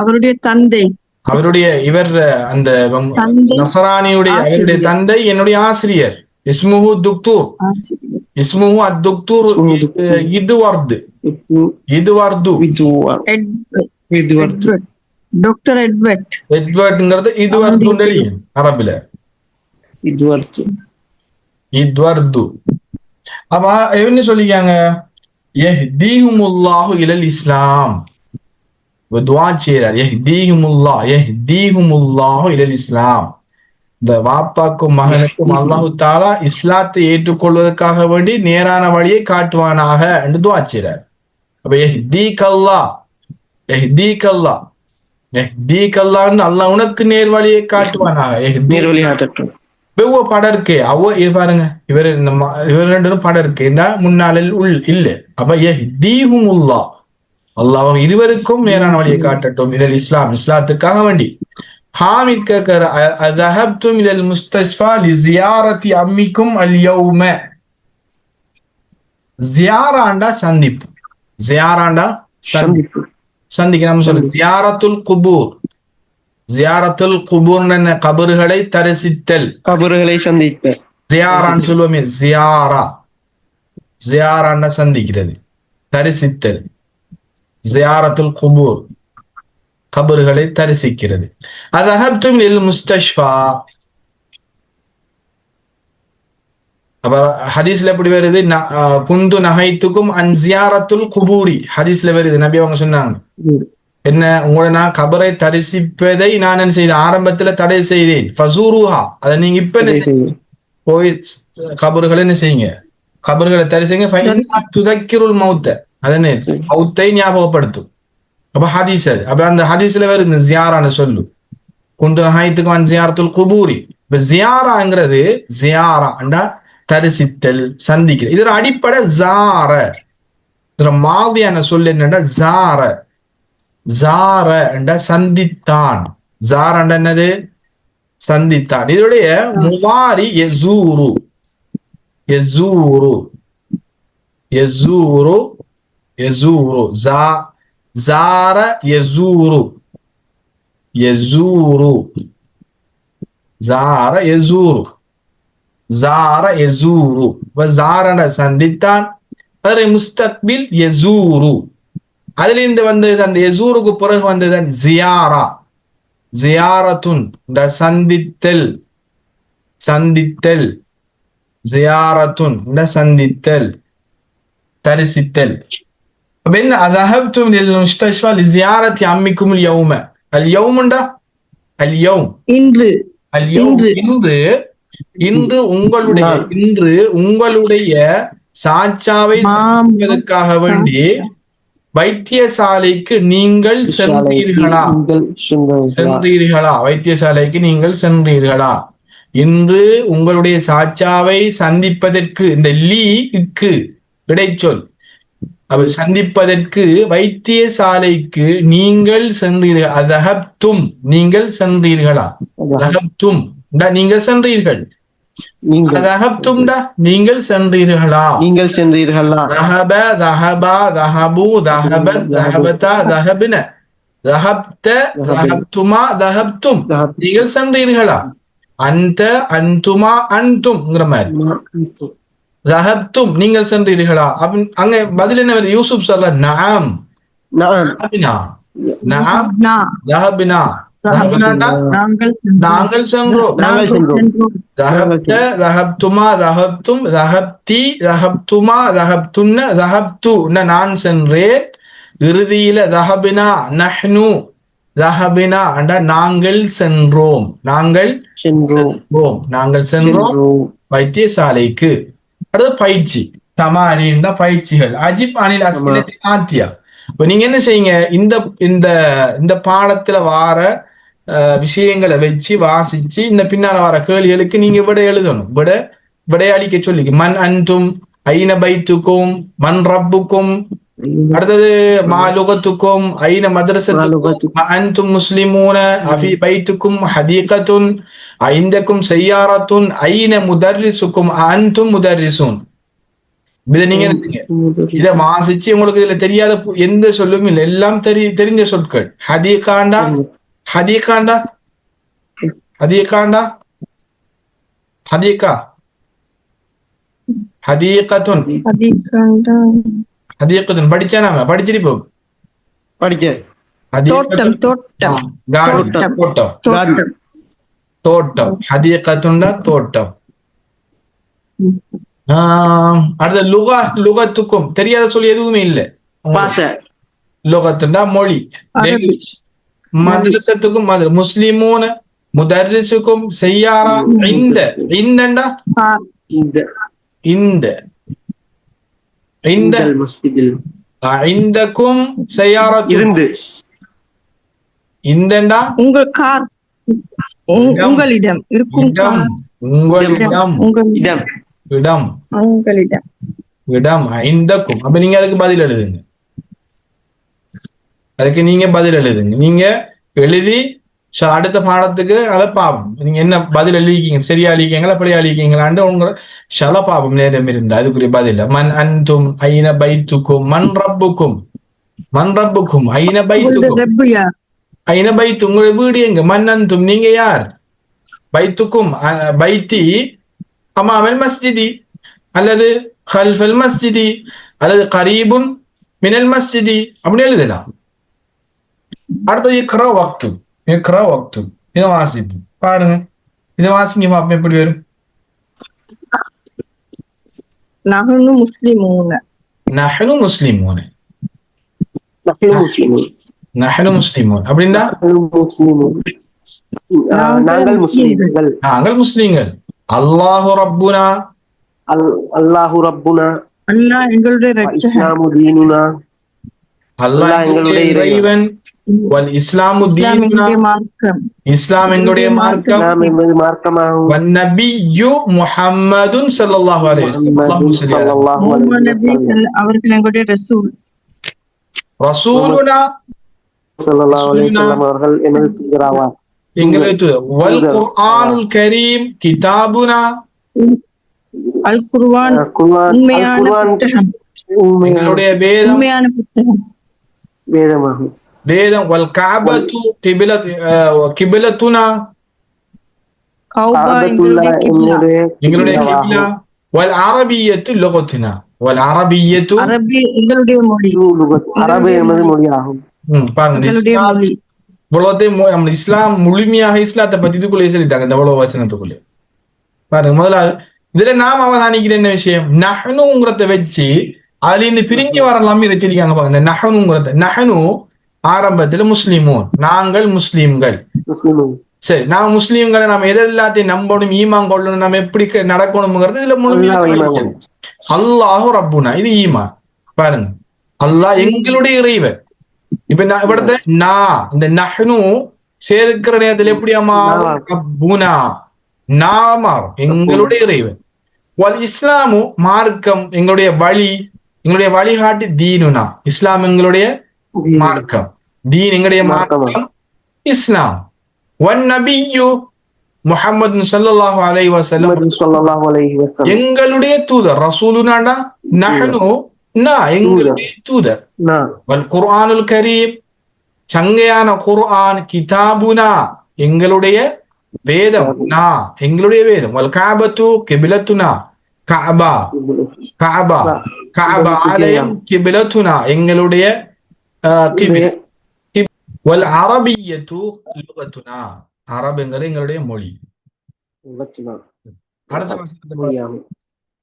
அவருடைய தந்தை அவருடைய இவர் அந்த நஸரானியுடைய அவருடைய தந்தை என்னுடைய ஆசிரியர் இஸ்முஹு துக்தூர் இஸ்முஹு அத்துக்தூர் இதுவர்து டாக்டர் எட்வர்ட்ங்கிறது இதுவர்து அரபில இதுவர்து அப்ப என்ன சொல்லிக்காங்க யஹ்தீஹுமுல்லாஹு இலல் இஸ்லாம் துஆ செய்றார் யஹ்தீஹுமுல்லாஹு இலல் இஸ்லாம் இந்த வாப்பாக்கும் மகனுக்கும் அல்லாஹு தஆலா இஸ்லாத்தை ஏற்றுக்கொள்வதற்காக வேண்டி நேரான வழியை காட்டுவானாக என்று துஆ செய்றார் அப்ப யஹ்தீகல்லாஹ் அல்லாஹ் உனக்கு நேர் வழியை காட்டுவானாக நேர் வழி காட்டட்டும் படம் இருக்கே பாருங்க இவர் ரெண்டும் படம் இருக்கு முன்னாளில் இல்ல அப்ப யஹ்தீஹுமுல்லாஹ் அல்லாஹ் இருவருக்கும் நேரான வழியை காட்டட்டும் இதல் இஸ்லாத்துக்காக வேண்டி ஹாமித் கேட்கிற அذهبتم الى المستشفى لزياره عمكم اليوم ஜியாராண்டா சந்திப்பு ஜியாராண்டா சந்திக்க நம்ம சொல்ல ஜியாரத்துல் குபூர் ஜியாரத்துல் குபூர் கபறுகளை தரிசித்தல் கபறுகளை சந்தித்தல் ஜியாரான்னு சொல்லுவோமே ஜியாராண்டா சந்திக்கிறது தரிசித்தல் ஜியாரத்துல் குபூர் கபறுகளை தரிசிக்கிறது அذهبتم للمستشفى அப்ப ஹதீஸ்ல எப்படி வருது குந்து நஹைத்துக்கும் அன் ஜியாரத்துல் குபூரி ஹதீஸ்ல வருது நபி அவங்க சொன்னாங்க என்ன உங்களை நான் கபரை தரிசிப்பதை நான் என்ன செய்தேன் ஆரம்பத்துல தடை செய்தேன் ஃபசூருஹா அதை நீங்க இப்ப போய் கபறுகளை என்ன செய்யுங்க கபர்களை தரிசிங்க துதக்கிருள் மௌத்த அதனே மௌத்தை ஞாபகப்படுத்தும். அப்ப ஹதீஸ் அப்ப அந்த ஹதீஸ்ல வருது ஜியாரான்னு சொல்லு குண்டு நஹைத்துக்கு வன் ஜியாரத்துல் குபூரி. இப்ப ஜியாராங்கிறது ஜியாரா தரிசித்தல் சந்திக்கிறது. இதோட அடிப்படை ஜார. இதுல மாதியான சொல் என்னன்னா ஜார. ஜார என்ற சந்தித்தான். ஜார என்னது சந்தித்தான். இதோடைய முவாரி யஸூரு. யஸூரு யஸூரு யஸூரு ஜார யஸூரு யஸூரு ஜார யஸூரு ஜார யஸூரு. ஜாரன சந்தித்தான். அதனை முஸ்தக்பில் யஸூரு. அதுல இருந்து வந்தது அந்த யஸூருக்கு பிறகு வந்தது ஜியாரா. ஜியாரத்துன் சந்தித்தல் சந்தித்தல் ஜியாரத்துன் சந்தித்தல் தரிசித்தல். அப்ப என்ன அதஹப்தும் லில் முஸ்தஷ்ஃபா லிஸியாரத்தி அம்மிக்கும் அல் யௌம. அல் யௌம்டா அல் யௌம் இன்று. அல் யௌம் இன்று. இன்று உங்களுடைய சாச்சாவை சந்திப்பதற்காக வேண்டி வைத்தியசாலைக்கு நீங்கள் சென்றீர்களா? வைத்தியசாலைக்கு நீங்கள் சென்றீர்களா? இன்று உங்களுடைய சாச்சாவை சந்திப்பதற்கு இந்த லீக்கு இடைச்சொல். அவர் சந்திப்பதற்கு வைத்தியசாலைக்கு நீங்கள் சென்றீர்கள். அதஹப்தும் நீங்கள் சென்றீர்களா? அதஹப்தும் நீங்கள் சென்றீர்கள். அதஹப்தும்டா நீங்கள் சென்றீர்களா? நீங்கள் சென்றீர்களா? தஹப தஹபா தஹபு தஹபத் தஹபதா தஹபின தஹப்த தஹப்துமா தஹப்தும் நீங்கள் சென்றீர்களா? அந்த அன்துமா அன்தும்ங்கிற மாதிரி தஹப்தும் நீங்கள் சென்றீர்களா? அங்க பதில் என்ன வருது? யூசுப் சொல்ல நஅம் நஅம் தஹபினா தஹபினாடா நாங்கள் சென்றோம். தஹப்த தஹப்துமா தஹப்தும் தஹப்தி தஹப்துமா தஹப்துன்ன தஹப்து நான் சென்றேன். இறுதியில தஹபினா நஹ்னு தஹபினா அண்டா நாங்கள் சென்றோம். நாங்கள் சென்றோம். நாங்கள் சென்றோம் வைத்தியசாலைக்கு. அடுத்து பயிற்சி தமாரீன் பயிற்சிகள். அஜிப் அனில் அஸ்இலத்தி ஆத்தியா. இப்ப நீங்க என்ன செய்யுங்க, இந்த இந்த இந்த பாடத்துல வார விஷயங்களை வச்சு வாசிச்சு இந்த பின்னால வர கேள்விகளுக்கு நீங்க விடை எழுதணும். விடையளிக்க சொல்லி மன் அன்தும் ஐன பைத்துக்கும் மன் ரப்புக்கும். அடுத்தது மாலுகத்துக்கும் ஐன மதரசத்துக்கும் அன்தும் முஸ்லிமூன அஃபி பைத்துக்கும் ஹதீகத்துன் ஐந்தக்கும் செய்யாரத்துன் ஐன முதர்ரிசுக்கும் அன்தும் முதர்ரிசுன். இதை நீங்க இதை வாசிச்சு உங்களுக்கு இதுல தெரியாத எந்த சொல்லும் இல்லை, எல்லாம் தெரிஞ்ச சொற்கள். ஹதீகாண்டா ஹதீகாண்டா ஹதீகாண்டா ஹதீகா ஹதீகத்துன் ஹதீகத்துன் படிச்சா நாம படிச்சிருப்போம். படிக்க தோட்டம் தோட்டம் தோட்டம் தோட்டம் ஹதீகத்துண்டா தோட்டம். அடுத்த லுகத்துக்கும் தெரியாத சொல்லி எதுவுமே இல்லை. லுகத்துண்டா மொழி லாங்குவேஜ். மதரசத்துக்கும் முஸ்லிமூன முதர்ரிசுக்கும் செய்யாரா இந்த இந்தண்டா இந்த இந்த இந்தக்கும் செய்யாரா இருந்து இந்தண்டா உங்கள் கார் உங்களிடம் இருக்கும். உங்களிடம் இடம் இடம் உங்களிடம் இடம் ஐந்தக்கும். அப்ப நீங்க அதுக்கு பதில் எழுதுங்க. அதுக்கு நீங்க பதில் எழுதுங்க. நீங்க எழுதி அடுத்த பாடத்துக்கு அதை பாப்போம். நீங்க என்ன பதில் எழுதிக்கீங்க, சரியா அழிக்கீங்களா அப்படியே அழிக்கீங்களான்னு உங்க ஷல பாப்போம் நேரம் இருந்தா. அதுக்குரிய பதில் மன் அன்தும் ஐன பைத்துக்கும் மன் ரப்புக்கும். மன் ரப்புக்கும் ஐன பைத்துக்கும் ஐன பைத்து உங்களுடைய வீடு எங்க. மன் அன்தும் நீங்க யார். பைத்துக்கும் பைத்தி அமாமல் மஸ்ஜிதி அல்லது ஹல்ஃபல் மஸ்ஜிதி அல்லது கரீபுன் மினல் மஸ்ஜிதி அப்படி எழுதலாம். அடுத்தது இக்ரா வக்து. இக்ரா வக்து இதை வாசிப்பு பாருங்க. இதை வாசிங்க பாப்போம் எப்படி வரும். நஹ்னு முஸ்லிமூன நஹ்னு முஸ்லிமூன நஹ்னு முஸ்லிமூன் அப்படின்னா நாங்கள் முஸ்லிம்கள். நாங்கள் முஸ்லிம்கள். அல்லாஹு ரப்புனா அல்லாஹு ரப்புனா அல்லாஹ் எங்களுடைய இரட்சகன். இஸ்லாமு தீனுனா அல்லாஹ் எங்களுடைய இறைவன். வல் இஸ்லாமு இஸ்லாம் தீனுனா எங்களுடைய மார்க்கம். இஸ்லாம் எங்களுடைய மார்க்கம். இஸ்லாம் என்பது மார்க்கமாகும். வன் நபியு முஹம்மதுன் ஸல்லல்லாஹு அலைஹி வஸல்லம். முஹம்மது ஸல்லல்லாஹு அலைஹி முஹம்மது நபி வஸல்லம் அவர்கள் எங்களுடைய ரசூல். ரசூலுனா ஸல்லல்லாஹு அலைஹி வஸல்லம் அவர்கள் எமது தூதராவார். எங்களுடைய தூதர். வல் குர்ஆனுல் கரீம் கிதாபுனா அல் குர்ஆன் உண்மையான புத்தகம். எங்களுடைய வேதம். உண்மையான புத்தகம் வேதமாகும். வேதம். வல் கஅபத்து கிப்லத்துனா கௌபா எங்களுடைய கிப்லா. எங்களுடைய கிப்லா. வல் அரபிய்யத்து லுகத்துனா வல் அரபிய்யத்து அரபி எங்களுடைய மொழி. அரபு எமது மொழியாகும். பாருங்க எங்களுடைய இஸ்லாம் மொழி. இவ்வளோத்தையும் நம்ம இஸ்லாம் முழுமையாக இஸ்லாத்தை பத்தி இதுக்குள்ளே சொல்லிட்டாங்க இந்த இவ்வளவு வசனத்துக்குள்ளே. பாருங்க முதலாவது இதுல நாம் அவதானிக்கிற என்ன விஷயம், நஹ்னுங்கிறத வச்சு அதுல இருந்து பிரிஞ்சு வரலாமே வச்சிருக்காங்க பாருங்க. இந்த நஹ்னுங்கிறத, நஹ்னு ஆரம்பத்துல முஸ்லிமூன், நாங்கள் முஸ்லிம்கள். சரி, நான் முஸ்லீம்களை நம்ம எது எல்லாத்தையும் நம்பணும், ஈமான் கொள்ளணும், நம்ம எப்படி நடக்கணுங்கிறது இதுல முழுமையாக. அல்லாஹு ரப்புனா இது ஈமான். பாருங்க, அல்லாஹ் எங்களுடைய இறைவன். இப்ப நான் இവിടുത്തെ இந்த நஹ்னு சேர்க்கிற நேரத்தில் எப்படி ரப்புனா நாமாறும் எங்களுடைய இறைவன். வல் இஸ்லாமு மார்க்கம் எங்களுடைய வழி, எங்களுடைய வழிகாட்டி. தீனுனா இஸ்லாம் எங்களுடைய மார்க்கம், தீன் எங்களுடைய மார்க்கம் இஸ்லாம். வன் நபியு முஹம்மது ஸல்லல்லாஹு அலைஹி வஸல்லம் எங்களுடைய தூதர். ரசூலுனாடா நஹ்னு எங்களுடைய தூதர். வல் குர்ஆனுல் கரீம் சங்கையான குர்ஆன். கிதாபுனா எங்களுடைய வேதம், எங்களுடைய வேதம். வல் கஅபத்து கிப்லத்துனா கஅபா கஅபா கஅபா ஆலயம். கிப்லத்துனா எங்களுடைய கிபில். வல் அரபிய்யத்து லுகத்துனா அரபுங்கிறது எங்களுடைய மொழி.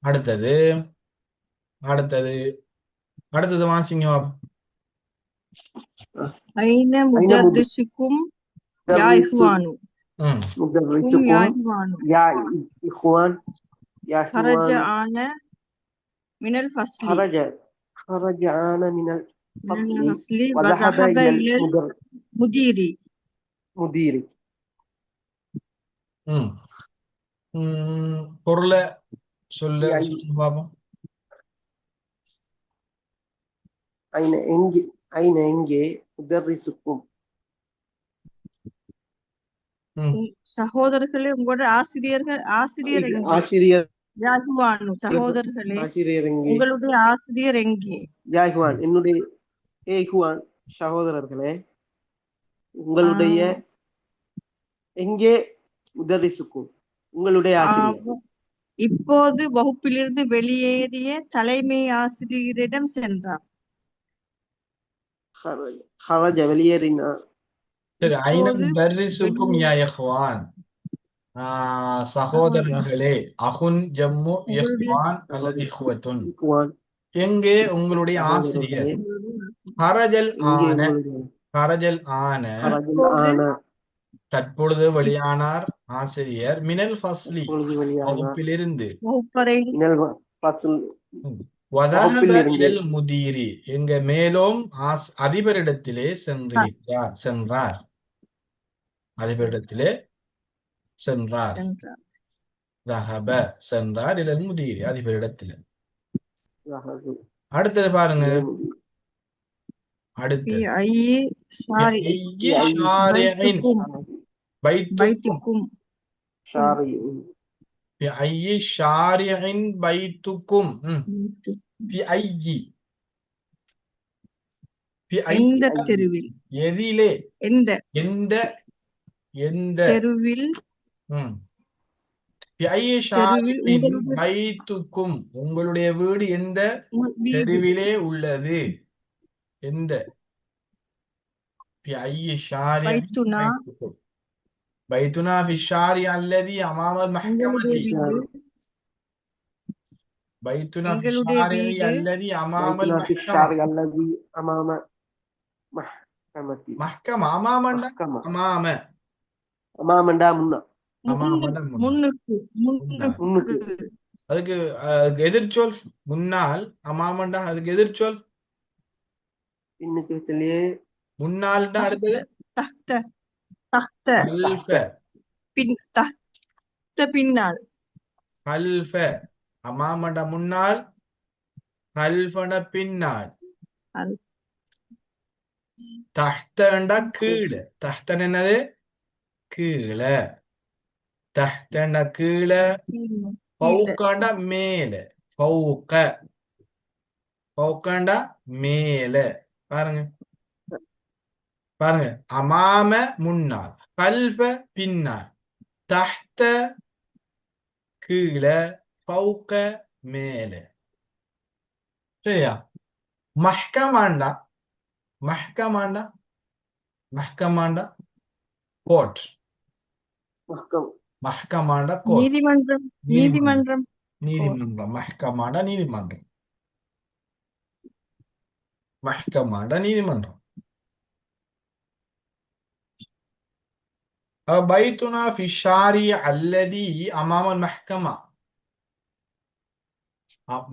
அடுத்தது அடுத்தது அடுத்தது வாசிங்க. ஐன முதர்ரிசுக்கும் யா இஹ்வானு. யா இஹ்வான் خرج ஆன மினல் ஃபஸ்லி. خرج ஆன மினல் ஃபஸ்லி وذهب إلى المدير. பொருள சொல்ல பாப்போம். ஐன எங்கே முதர்ரிசுக்கும் சகோதரர்களே உங்களுடைய ஆசிரியர்கள். ஆசிரியர் யாஹ்வானு சகோதரர்களே உங்களுடைய ஆசிரியர் எங்கே? யாஹ்வான் என்னுடைய ஏஹ்வான் சகோதரர்களே உங்களுடைய எங்கே முதர்ரிசுக்கும் உங்களுடைய ஆசிரியர். இப்போது வகுப்பிலிருந்து வெளியேறிய தலைமை ஆசிரியரிடம் சென்றார். ஹரஜ வெளியேறினார். சரி, ஐன முதர்ரிசுக்கும் யா இஹ்வான் சகோதரர்களே. அஹுன் ஜம்மு இஹ்வான் அல்லது இஹ்வத்துன். எங்கே உங்களுடைய ஆசிரியர்? ஹரஜல் ஆன ஹரஜல் ஆன தற்பொழுது வெளியானார் ஆசிரியர். மினல் ஃபஸ்லி வகுப்பிலிருந்து. வதஹப இலல் முதீரி எங்க மேலும் அதிபரிடத்திலே சென்றார். அதிபரிடத்திலே சென்றார். தஹப சென்றார் இலல் முதீரி அதிபரிடத்திலே. அடுத்தது பாருங்க. அடுத்து பைத்துக்கும் ஐயி ஷாரிஇன் பைத்துக்கும். எந்த தெருவில்? எதிலே? எந்த எந்த எந்த தெருவில்? பைத்துக்கும் உங்களுடைய வீடு எந்த தெருவிலே உள்ளது? எந்த பைத்துனா ஃபி ஷாரி அல்லதி அமாமல் மஹ்கமதி. பைத்துனா ஃபி ஷாரி அல்லதி அமாமல் மஹ்கமதி. மஹ்கம அமாமண்டா அமாம அமாமண்டா முன்ன முன்னுக்கு அதுக்கு எதிர்ச்சொல் முன்னால் அமாமண்டா அதுக்கு எதிர்ச்சொல் இன்னைக்கு சொல்லியே முன்னால்டா அடுத்தது தஹ்த தஹ்த கல்ஃப தஹ்த பின்னால் கல்ஃப அமாமண்டா முன்னால் கல்ஃபண்டா பின்னால் அல் தஹ்தண்டா கீழே தஹ்தன் என்னது கீழே தஹ்தண்டா கீழே கீழே ஃபௌகண்டா மேலே ஃபௌக ஃபௌகண்டா மேலே பாருங்க பாருங்க அமாம முன்னால் கல்ஃப பின்னால் தஹ்த கீழே ஃபௌக மேலே சரியா மஹ்கமாண்டா மஹ்கமாண்டா மஹ்கமாண்டா கோர்ட் மக்கம் மஹ்கமாண்டா கோர்ட் நீதிமன்றம் நீதிமன்றம் நீதிமன்றம் மஹ்கமாண்டா நீதிமன்றம் மஹ்கமாண்டா நீதிமன்றம் பைத்துனா ஃபி ஷாரிஅ அல்லதி அமாமல் மஹ்கமா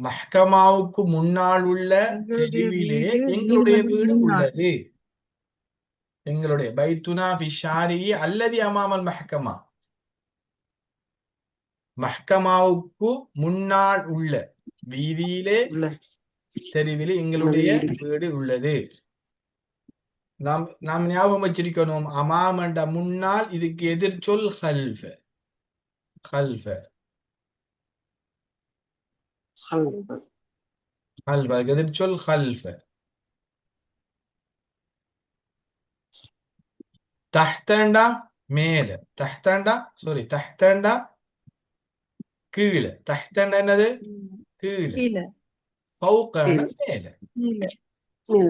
மஹ்கமாவுக்கு முன்னால் உள்ள தெருவிலே எங்களுடைய வீடு உள்ளது எங்களுடைய பைத்துனா ஃபி ஷாரிஇ அல்லதி அமாமல் மஹ்கமா மஹ்கமாவுக்கு முன்னால் உள்ள வீதியிலே தெருவிலே எங்களுடைய வீடு உள்ளது நாம் ஞாபகம் வச்சிருக்கணும் அமாமண்ட முன்னால் இதுக்கு எதிர்ச்சொல் ஹல்ஃப ஹல்ஃப ஹல்ஃப அதுக்கு எதிர்ச்சொல் ஹல்ஃப தஹ்தண்டா மேல தஹ்தண்டா தஹ்தண்டா கீழே தஹ்தண்டா என்னது கீழே கீழே ஃபௌகண்டா மேல கீழே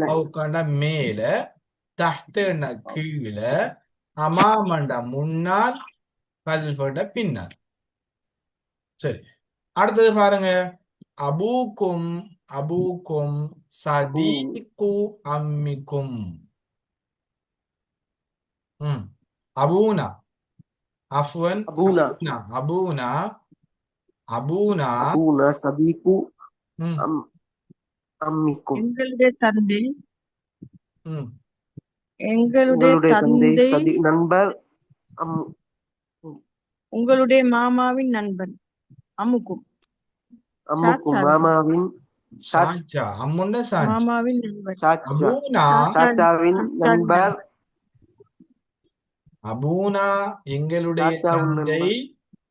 ஃபௌகண்டா மேல தஹ்தண்டா கீழே அமாமண்டா முன்னால் கல்ஃபண்டா பின்னால் சரி அடுத்தது பாருங்க அபூக்கும் அபூக்கும் சதீகு அம்மிக்கும் அபூனா அஃப்வன் அபூனா அபூனா அபூனா அபூனா சதீகு அம்மிக்கும் எங்களுடைய தந்தை ம் எங்களுடைய தந்தை நண்பர் உங்களுடைய மாமாவின் நண்பன் அம்முக்கும் அம்முக்கும் மாமாவின் சாச்சா அம்முண்ட சாச்சா மாமாவின் நண்பன் அபூனா சாச்சாவின் நண்பர் அபூனா எங்களுடைய தந்தை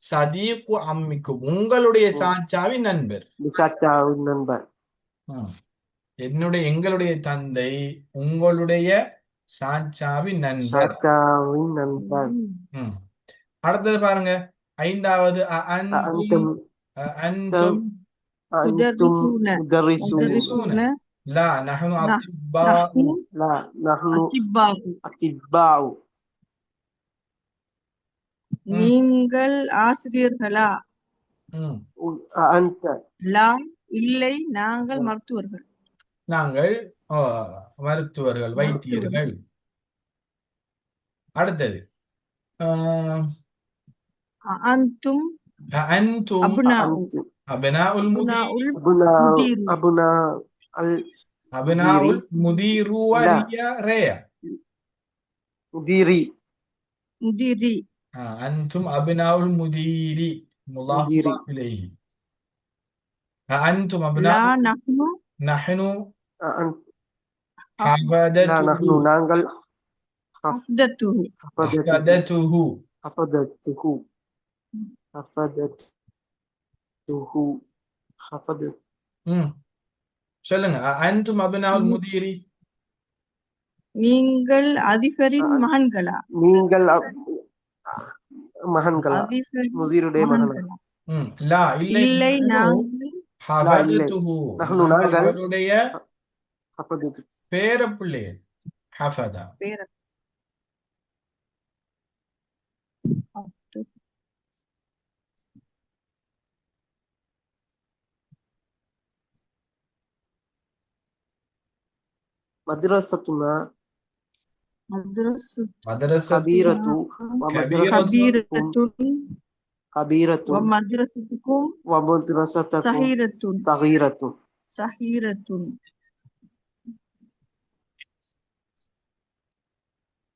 சதீகு அம்மிக்கும் உங்களுடைய சாச்சாவின் நண்பர் சாச்சாவின் நண்பர் எங்களுடைய தந்தை உங்களுடைய சாச்சாவின் நண்பர் சாச்சாவின் நண்பர் அடுத்தது பாருங்க ஐந்தாவது அன்தும் அன்தும் முதர்ரிசூன லா நஹ்னு அத்திப்பாஉ லா நஹ்னு அத்திப்பாஉ நீங்கள் ஆசிரியர்களா அன்த லா இல்லை நாங்கள் மருத்துவர்கள் நாங்கள் மருத்துவர்கள் வைத்தியர்கள் அடுத்தது அன்தும் அன்தும் அப்னாஉல் முதீர் அப்னாஉல் முதீரு வஹிய ரயா முதீரி அன்தும் அப்னாஉல் முதீரி முலாஃப் இலைஹி அன்தும் அப்னாஉ நஹ்னு ஹஃபதத்துஹு நாங்கள் ஹஃபதத்துஹு சொல்லுங்க அன்தும் அப்னாஉல் முதீரி நீங்கள் அதிபரின் மகன்களா நீங்கள் மகன்களா முதீருடைய மகன்களா லா இல்லை நாங்கள் ஹஃபதத்துஹு நாங்கள் அவருடைய பேரப்பிள்ளைகள் ஹஃபதா மദ്രസத்துனா மதரசத்து கபீரத்து கபீரத்துன் கபீரத்துன் ومدرستكم வபுத்ரசத்தக்கும் صغيرة சகீரத்துன் صغيرة.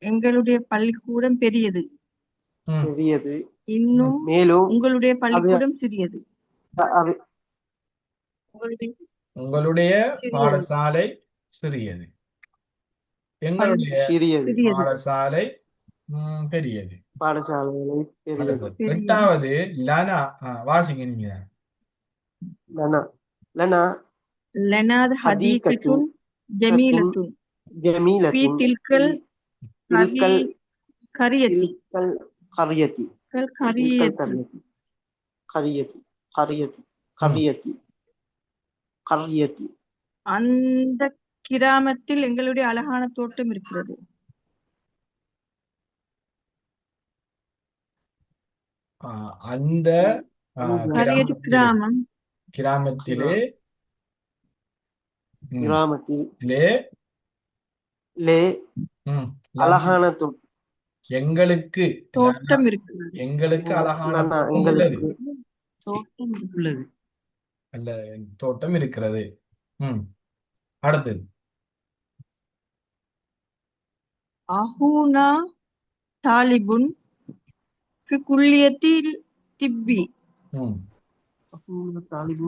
எங்களுடைய பள்ளிக்கூடம் பெரியது. ம். பெரியது. இன்னும் மேலும் உங்களுடைய அது பள்ளிக்கூடம் சிறியது. அவை உங்களுடைய உங்களுடைய சிறியது. பாடசாலை சிறியது. எங்களுடைய சிறியது. சிறியது. பாடசாலை பெரியது. பாடசாலைகளை பெரியது. அடுத்தது. பெரியது. எட்டாவது லனா. வாசிங்க நீங்க. லனா லனா لنا حديقة حديقة جميلة جميلة في تلك تلك القرية. تلك القرية تلك القرية القرية قرية قرية قرية அந்த கிராமத்தில் எங்களுடைய அழகான தோட்டம் இருக்கிறது. அந்த கரியட் கிராமம் கிராமத்திலே கிராமத்திலே ம், அழகான எங்களுக்கு தோட்டம் இருக்கிறது. எங்களுக்கு அழகான தோட்டம் எங்களுக்கு உள்ளது. தோட்டம் உள்ளது. அல்ல தோட்டம் இருக்கிறது. அடுத்தது. அஹூனா தாலிபுன் في كلية الطب. أخونا طالب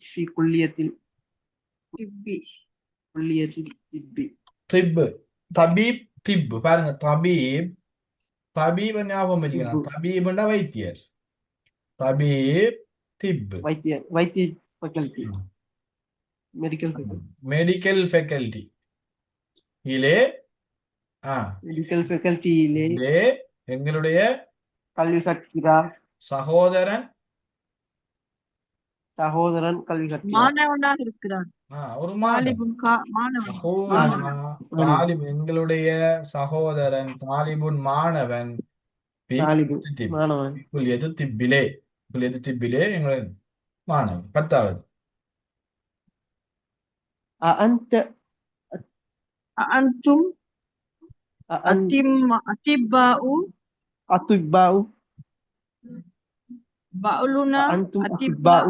في كلية طب. كلية الطب. திப் தபீப் திப் பாருங்க. தபீப் தபீப் ஞாபகம் வச்சுக்கலாம். தபீப்னா வைத்தியர். தபீப் திப் வைத்திய ஃபேக்கல்டி மெடிக்கல் மெடிக்கல் ஃபேக்கல்டி இலே மெடிக்கல் ஃபேக்கல்டியிலே எங்களுடைய கல்வி கற்கிறார். சகோதரன் கல்வி கற்கிறார். மாணவனாக இருக்கிறார். ஒரு தாலிபுன் மாணவன். எங்களுடைய சகோதரன் தாலிபுன் மாணவன். மாணவன் குல்யத்து திப்பிலே எங்களுடைய மாணவன். 10வது. أأنتم أطباء بعضنا أطباء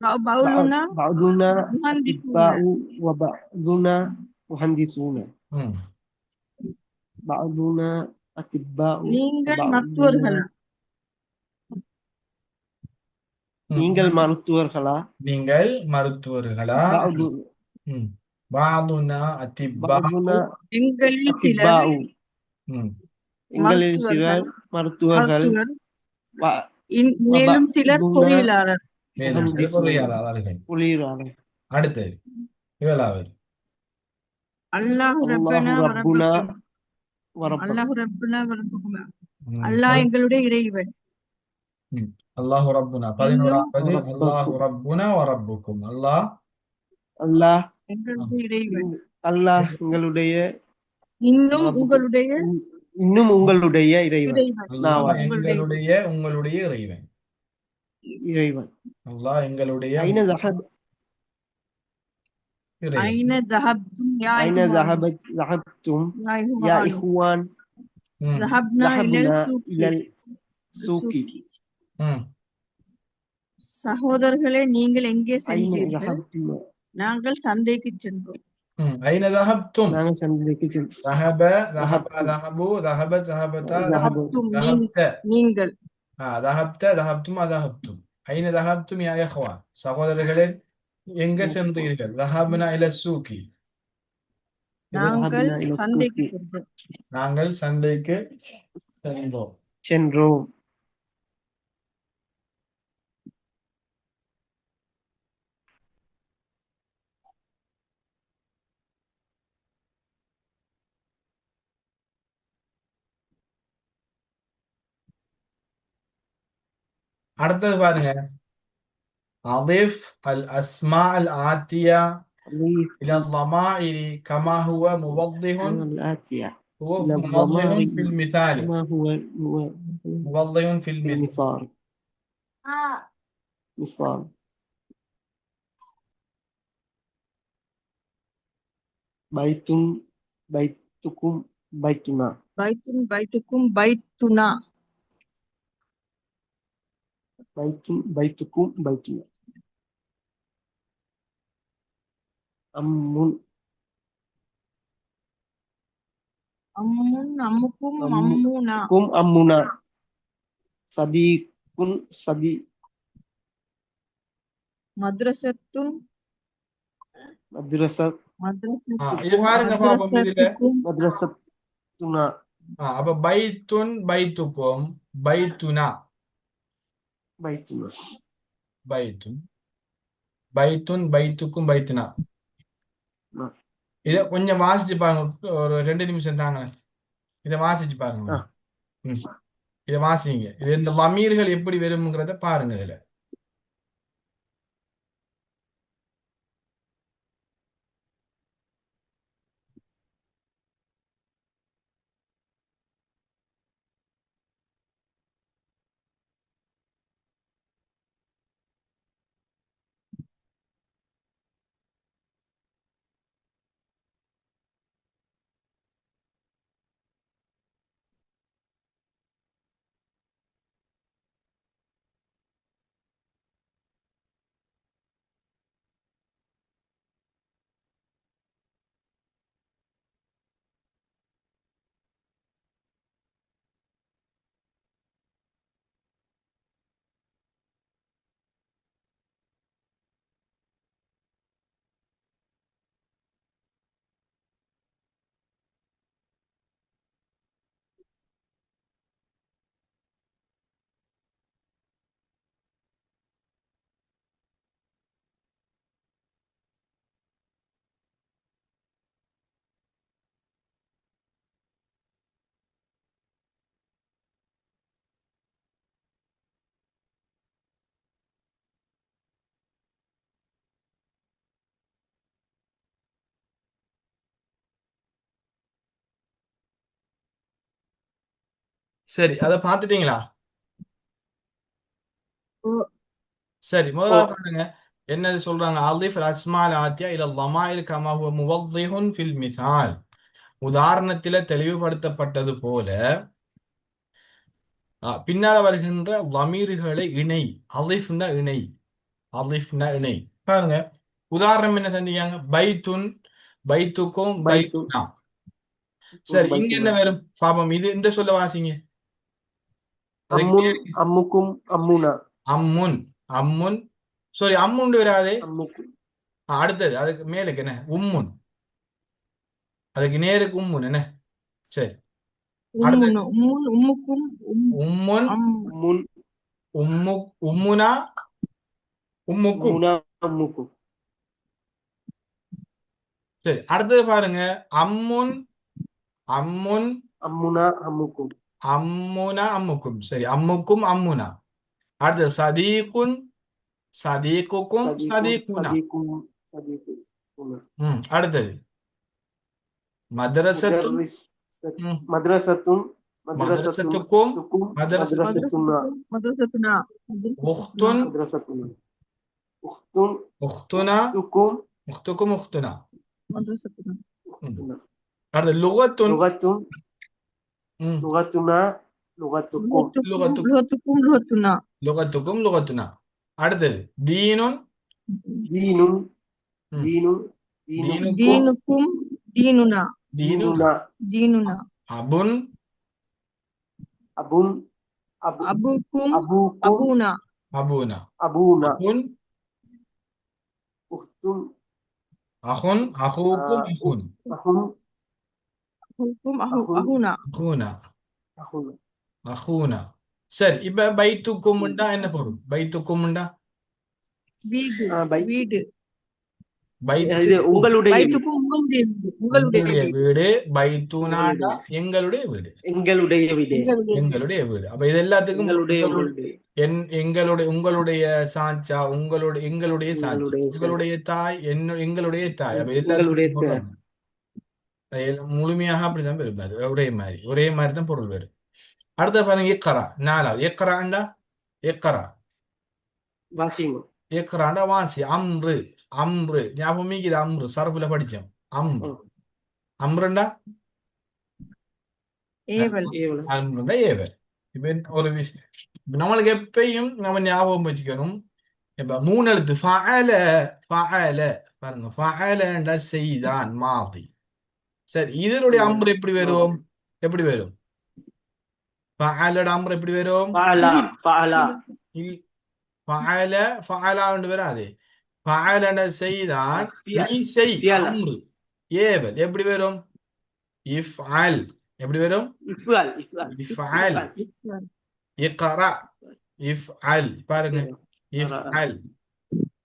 بعضنا أطباء وبعضنا مهندسون. بعضنا أطباء நீங்கள் மருத்துவர்களா? நீங்கள் மருத்துவர்களா? நீங்கள் மருத்துவர்களா? பாதுனா அத்திப்பாஉ எங்களில் சிலர் மருத்துவர்கள் மேலும் சிலர் பொறியியலாளர். அடுத்தது 7வது. அல்லாஹ் ரப்பனா வரப்புக்கும். அல்லாஹ் எங்களுடைய இறைவன். அல்லாஹ் ரப்புனா 11வது. அல்லாஹ் ரப்புனா வரப்புக்கும். அல்லாஹ் எங்களுடைய இறைவன். அல்லாஹ் எங்களுடைய இன்னும் உங்களுடைய இறைவன். உங்களுடைய இறைவன். அல்லாஹ் எங்களுடைய ஐன ذهبتم يا إخوان ذهبنا إلى السوق. சகோதரர்களே, நீங்கள் எங்கே சென்றீர்கள்? நாங்கள் சந்தைக்கு சென்றோம். ஐன ذهبتم நாங்கள் சந்தைக்கு சென்றோம். ذهبوا ذهبت ذهبتا நீங்கள் ذهبتم ذهبتم. ஐன ذهبتم يا إخوان. சகோதரர்களே, எங்க சென்றீர்கள்? ذهبنا إلى السوق. நாங்கள் சந்தைக்கு சென்றோம். அடுத்தது பாருங்க. أضف الأسماء الآتية إلى الضمائر كما هو موضح في المثال. موضح في المثال. مثال بيتٌ بيتكم بيتنا. بيتٌ بيتكم بيتنا. பைத்துன் பைத்துக்கும் பைத்துனா அம்முன் அம்முன் அம்முக்கும் அம்மு அம்முனா கும் அம்முனா சதீகுன் சதி மദ്രസத்துன் மദ്ரசத் இது பாருங்க பாப்போம் இதுல. மദ്രസத்துக்கும் மദ്ரசத்துனா அப்ப பைத்துன் பைத்துக்கும் பைத்துனா பைத்துனா பைத்துன் பைத்துன் பைத்துக்கும் பைத்துனா. இத கொஞ்சம் வாசிச்சு பாருங்க, ஒரு 2 நிமிஷம் தாங்க. இத வாசிச்சு பாருங்க. ம். இத வாசிங்க. இது இந்த லமீர்கள் எப்படி வரும்ங்கிறத பாருங்க இதுல. சரி, அத பாத்துட்டீங்களா? சரி, முதலாவது பாருங்க என்னது சொல்றாங்க. அலிஃப் அஸ்மால் ஆத்தியா இல லமாயில் கமா ஹுவ முவத்திஹுன் ஃபில் மிசால். உதாரணத்தில தெளிவுபடுத்தப்பட்டது போல பின்னால வருகின்ற லமீர்களை இணை. அலிஃப்னா இணை, அலிஃப்னா இணை. பாருங்க உதாரணம் என்ன தந்தீங்க? பைத்துன் பைத்துக்கும் பைத்துன் பைத்துனா. சரி, இங்க என்ன பைத்துனா வரும் பாப்போம். இது இந்த சொல்ல வாசிங்க. அம்முன் அம்முக்கும் அம்முனா அம்முன் அம்முன் சாரி அம்முன் வராதே. அம்முக்கும் அடுத்தது அதுக்கு மேலுக்கு என்ன? உம்முன். அதுக்கு நேருக்கு உம்முன் என்ன? சரி, அடுத்தது உம்முன் உம்முக்கும் உம்முன் உம்முன் உம்மு உம்முனா உம்முக்கும். உம்முனா அம்முக்கும் சரி, அடுத்தது பாருங்க. அம்முன் அம்முன் அம்முனா அம்முக்கும் அம்முனா அம்முக்கும். சரி, அம்முக்கும் அம்முனா. அடுத்தது சதீகுன் சதீகுக்கும் சதீகுனா. சதீக்கும் சதீக்குனா அடுத்தது மதரசத்துன் மദ്രസத்துன் மதரசத்துக்கும் மദ്രസத்துனா மദ്ரசத்துனா உக்துன் மദ്രസத்துனா உக்துன் உக்துனா உக்துக்கும் உக்துக்கும் உக்துனா. மദ്രസத்துனா அடுத்தது லுகத்துன் லுகத்துன் லுகத்துனா லுகத்துக்கும் லுகத்துக்கும் லுகத்துனா லுகத்துக்கும் லுகத்துனா. அடுத்தது தீனுன் தீனுன் தீனுன் தீனுக்கும் தீனுனா தீனுனா. தீனுனா அபுன் அபுன் அபுக்கும் அபூக்கும் அபூனா அபூனா. அபூனா அகுன் உக்துன் அகுன் அஹூக்கும் அகுன் அஹுன் அபுக்கும் அஹுன் அஹூனா அஹூனா அஹுன் அஹூனா. சரி, இப்ப பைத்துக்கும்ண்டா என்ன பொருள்? பைத்துக்கும்ண்டா வீடு வீடு இது உங்களுடைய பைத்துக்கும் உங்களுடைய வீடு உங்களுடைய வீடு. பைத்துனாண்டா எங்களுடைய வீடு, எங்களுடைய வீடு எங்களுடைய வீடு. அப்ப இது எல்லாத்துக்கும் உங்களுடைய எங்களுடைய உங்களுடைய சாட்சா, உங்களுடைய எங்களுடைய சாட்சி, உங்களுடைய தாய் எங்களுடைய தாய். அப்ப எல்லாத்துக்கும் முழுமையாக அப்படிதான் இருப்பாரு. ஒரே மாதிரி தான் பொருள் வேறு. அடுத்த பாருங்க எக்கரா. நாலாவது எக்கராண்டா எக்கரா வாசிங்க எக்கராண்டா வாசி. அம்ரு அம்ரு ஞாபகம் இது. அம்ரு சரப்புல படிச்சோம். அம்ரு அம்ருண்டா ஏவல் அம்ருண்டா ஏவல். இப்ப ஒரு விஷயம் நம்மளுக்கு எப்பயும் நம்ம ஞாபகம் வச்சுக்கணும். இப்ப 3 எழுத்து ஃபஅல, ஃபஅல பாருங்க. ஃபஅல என்ற செய்தான் மாதி. சரி, இதனுடைய அம்ர் எப்படி வரும்? எப்படி வரும்? ஃபஅலோட அம்ர் எப்படி வரும்? فعلا فعلا இல்- ஃபஅல ஃபஅலா என்று வராது. ஃபஅல என்ற செய்தான், நீ செய், فعلا அம்ரு ஏவல் எப்படி வரும்? இஃப்அல் எப்படி வரும்? افعل افعل இஃப்அல். افعل இக்ரா, இஃப்அல் பாருங்க. قرأ இஃப்அல்.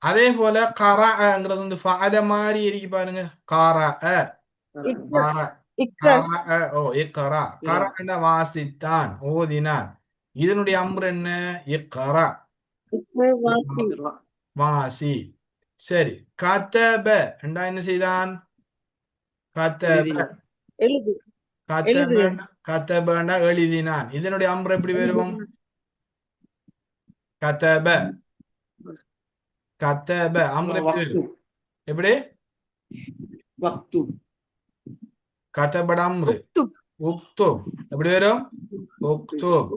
அதே போல கரஅங்கிறது வந்து ஃபஅல மாதிரி இருக்கு பாருங்க. கரஅ, கர, கரஅ. ஓ இக்ரா. கரஅ வாசித்தான், ஓதினான். இதனுடைய அம்ர் என்ன? இக்ரா, வாசி. சரி, கதப என்றா என்ன செய்தான்? கதப, எழுது கதப, கதபண்டா எழுதினான். இதனுடைய அம்ர் எப்படி வரும்? கதப, கதப அம்ர் எப்படி வரும்? எப்படி? مكتوب கதபட அம்ரு உக்துப் எப்படி வரும்? உக்துப்,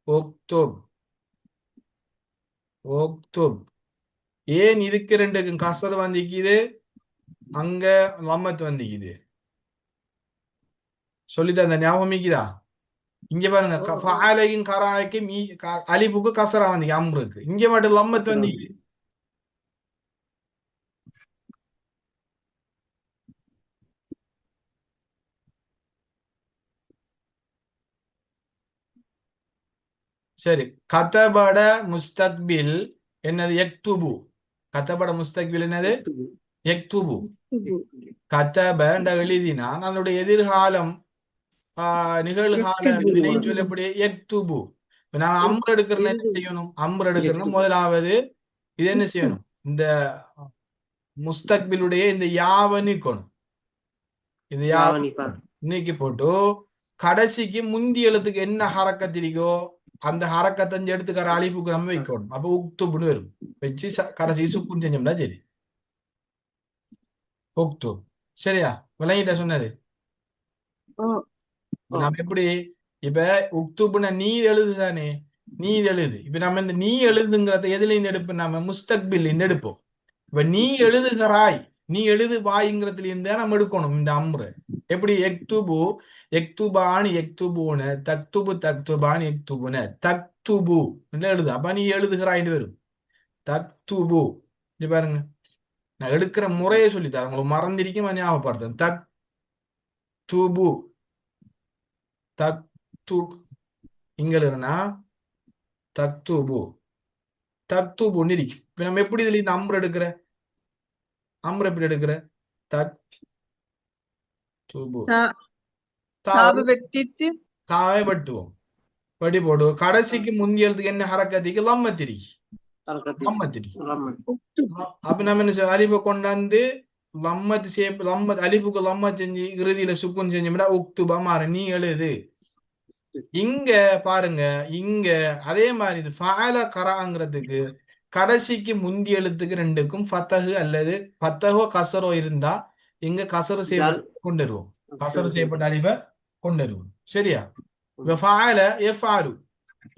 உக்துப், உக்துப். ஏன் இதுக்கு ரெண்டுக்கும் கசர் வந்திக்குது, அங்க லம்மத் வந்திக்குது? சொல்லிதான் அந்த ஞாபகம் இருக்குதா? இங்க பாருங்க, ஃபஅலையும் கராய்க்கும் அலிபுக்கு கசரா வந்திக்கு, அம்ருக்கு. இங்க மட்டும் லம்மத் வந்திக்குது. சரி, கதபட முஸ்தக்பில் என்னது? யக்துபு. கதபட முஸ்தக்பில் என்னது? யக்துபு. கதப எழுதினான், அதனுடைய எதிர்காலம் நிகழ்கால வினை சொல்லப்படி யக்துபு. நான் அம்ர் எடுக்கிறேன்னு என்ன செய்யணும்? அம்ர் எடுக்கிறேன்னு முதலாவது இது என்ன செய்யணும்? இந்த முஸ்தக்பிலுடைய இந்த யாவை நீக்கணும். இந்த யாவை நீக்கி போட்டு கடைசிக்கு முந்தி எழுத்துக்கு என்ன ஹரக்கத் இருக்கோ அந்த ஹரக்கத்தை எடுத்துக்கிற அழிப்புக்கு நம்ம வைக்கணும். அப்ப உக்துப்னு வரும். வச்சு கடைசி சுக்குன்னு செஞ்சோம்னா சரி, உக்துப். சரியா? விளங்கிட்ட சொன்னது? நம்ம எப்படி இப்ப உக்துப்னா நீ எழுதுதானே, நீ எழுது. இப்ப நம்ம இந்த நீ எழுதுங்கிறத எதுல இருந்து எடுப்போம்? நம்ம முஸ்தக்பில் இருந்து எடுப்போம். இப்ப நீ எழுதுகிறாய், நீ எழுது வாய்ங்கிறதுல இருந்தா நம்ம எடுக்கணும் இந்த அம்ரு. எப்படி? எக்துபு, எக்துபான், எக்துபூன, தக்துபு, தக்துபான், எக்துபுன, தக்துபு எழுது. அப்ப நீ எழுதுகிறாய்னு வரும். தக்துபு. இது பாருங்க, நான் எடுக்கிற முறையை சொல்லித்தரேன், உங்களுக்கு மறந்திருக்கும், ஞாபகப்படுத்தும். தக்துபு, தக்து இங்க எழுதுனா தக்துபு, தக்துபுன்னு இருக்கு. இப்ப நம்ம எப்படி இதுல இந்த அம்ரு எடுக்கிற? அம்ரு எப்படி எடுக்கிற? தக்துபு, தாவை வெட்டுவோம், வெட்டி போடு. கடைசிக்கு முந்தி எழுத்துக்கு என்ன ஹரக்கத்திக்கு? லம்மத்திரி, லம்மத்திரி. அப்ப நம்ம என்ன செய்ய? அலிபை கொண்டாந்து லம்மத் சேப், லம்மத் அலிபுக்கு லம்மத் செஞ்சு இறுதியில சுக்குன் செஞ்சோம்னா உக்துபா மாறு, நீ எழுது. இங்க பாருங்க, இங்க அதே மாதிரி இது ஃபஅல கராங்கிறதுக்கு கடைசிக்கு முந்தி எழுத்துக்கு ரெண்டுக்கும் ஃபத்தஹு அல்லது ஃபத்தஹோ கசரோ இருந்தா இங்க கசரு செய்யப்பட்டு கொண்டு வருவோம். கசரு செய்யப்பட்ட அலிபை கொண்டு வருவோம். சரியா? இப்ப ஃபஅல யஃபாலு,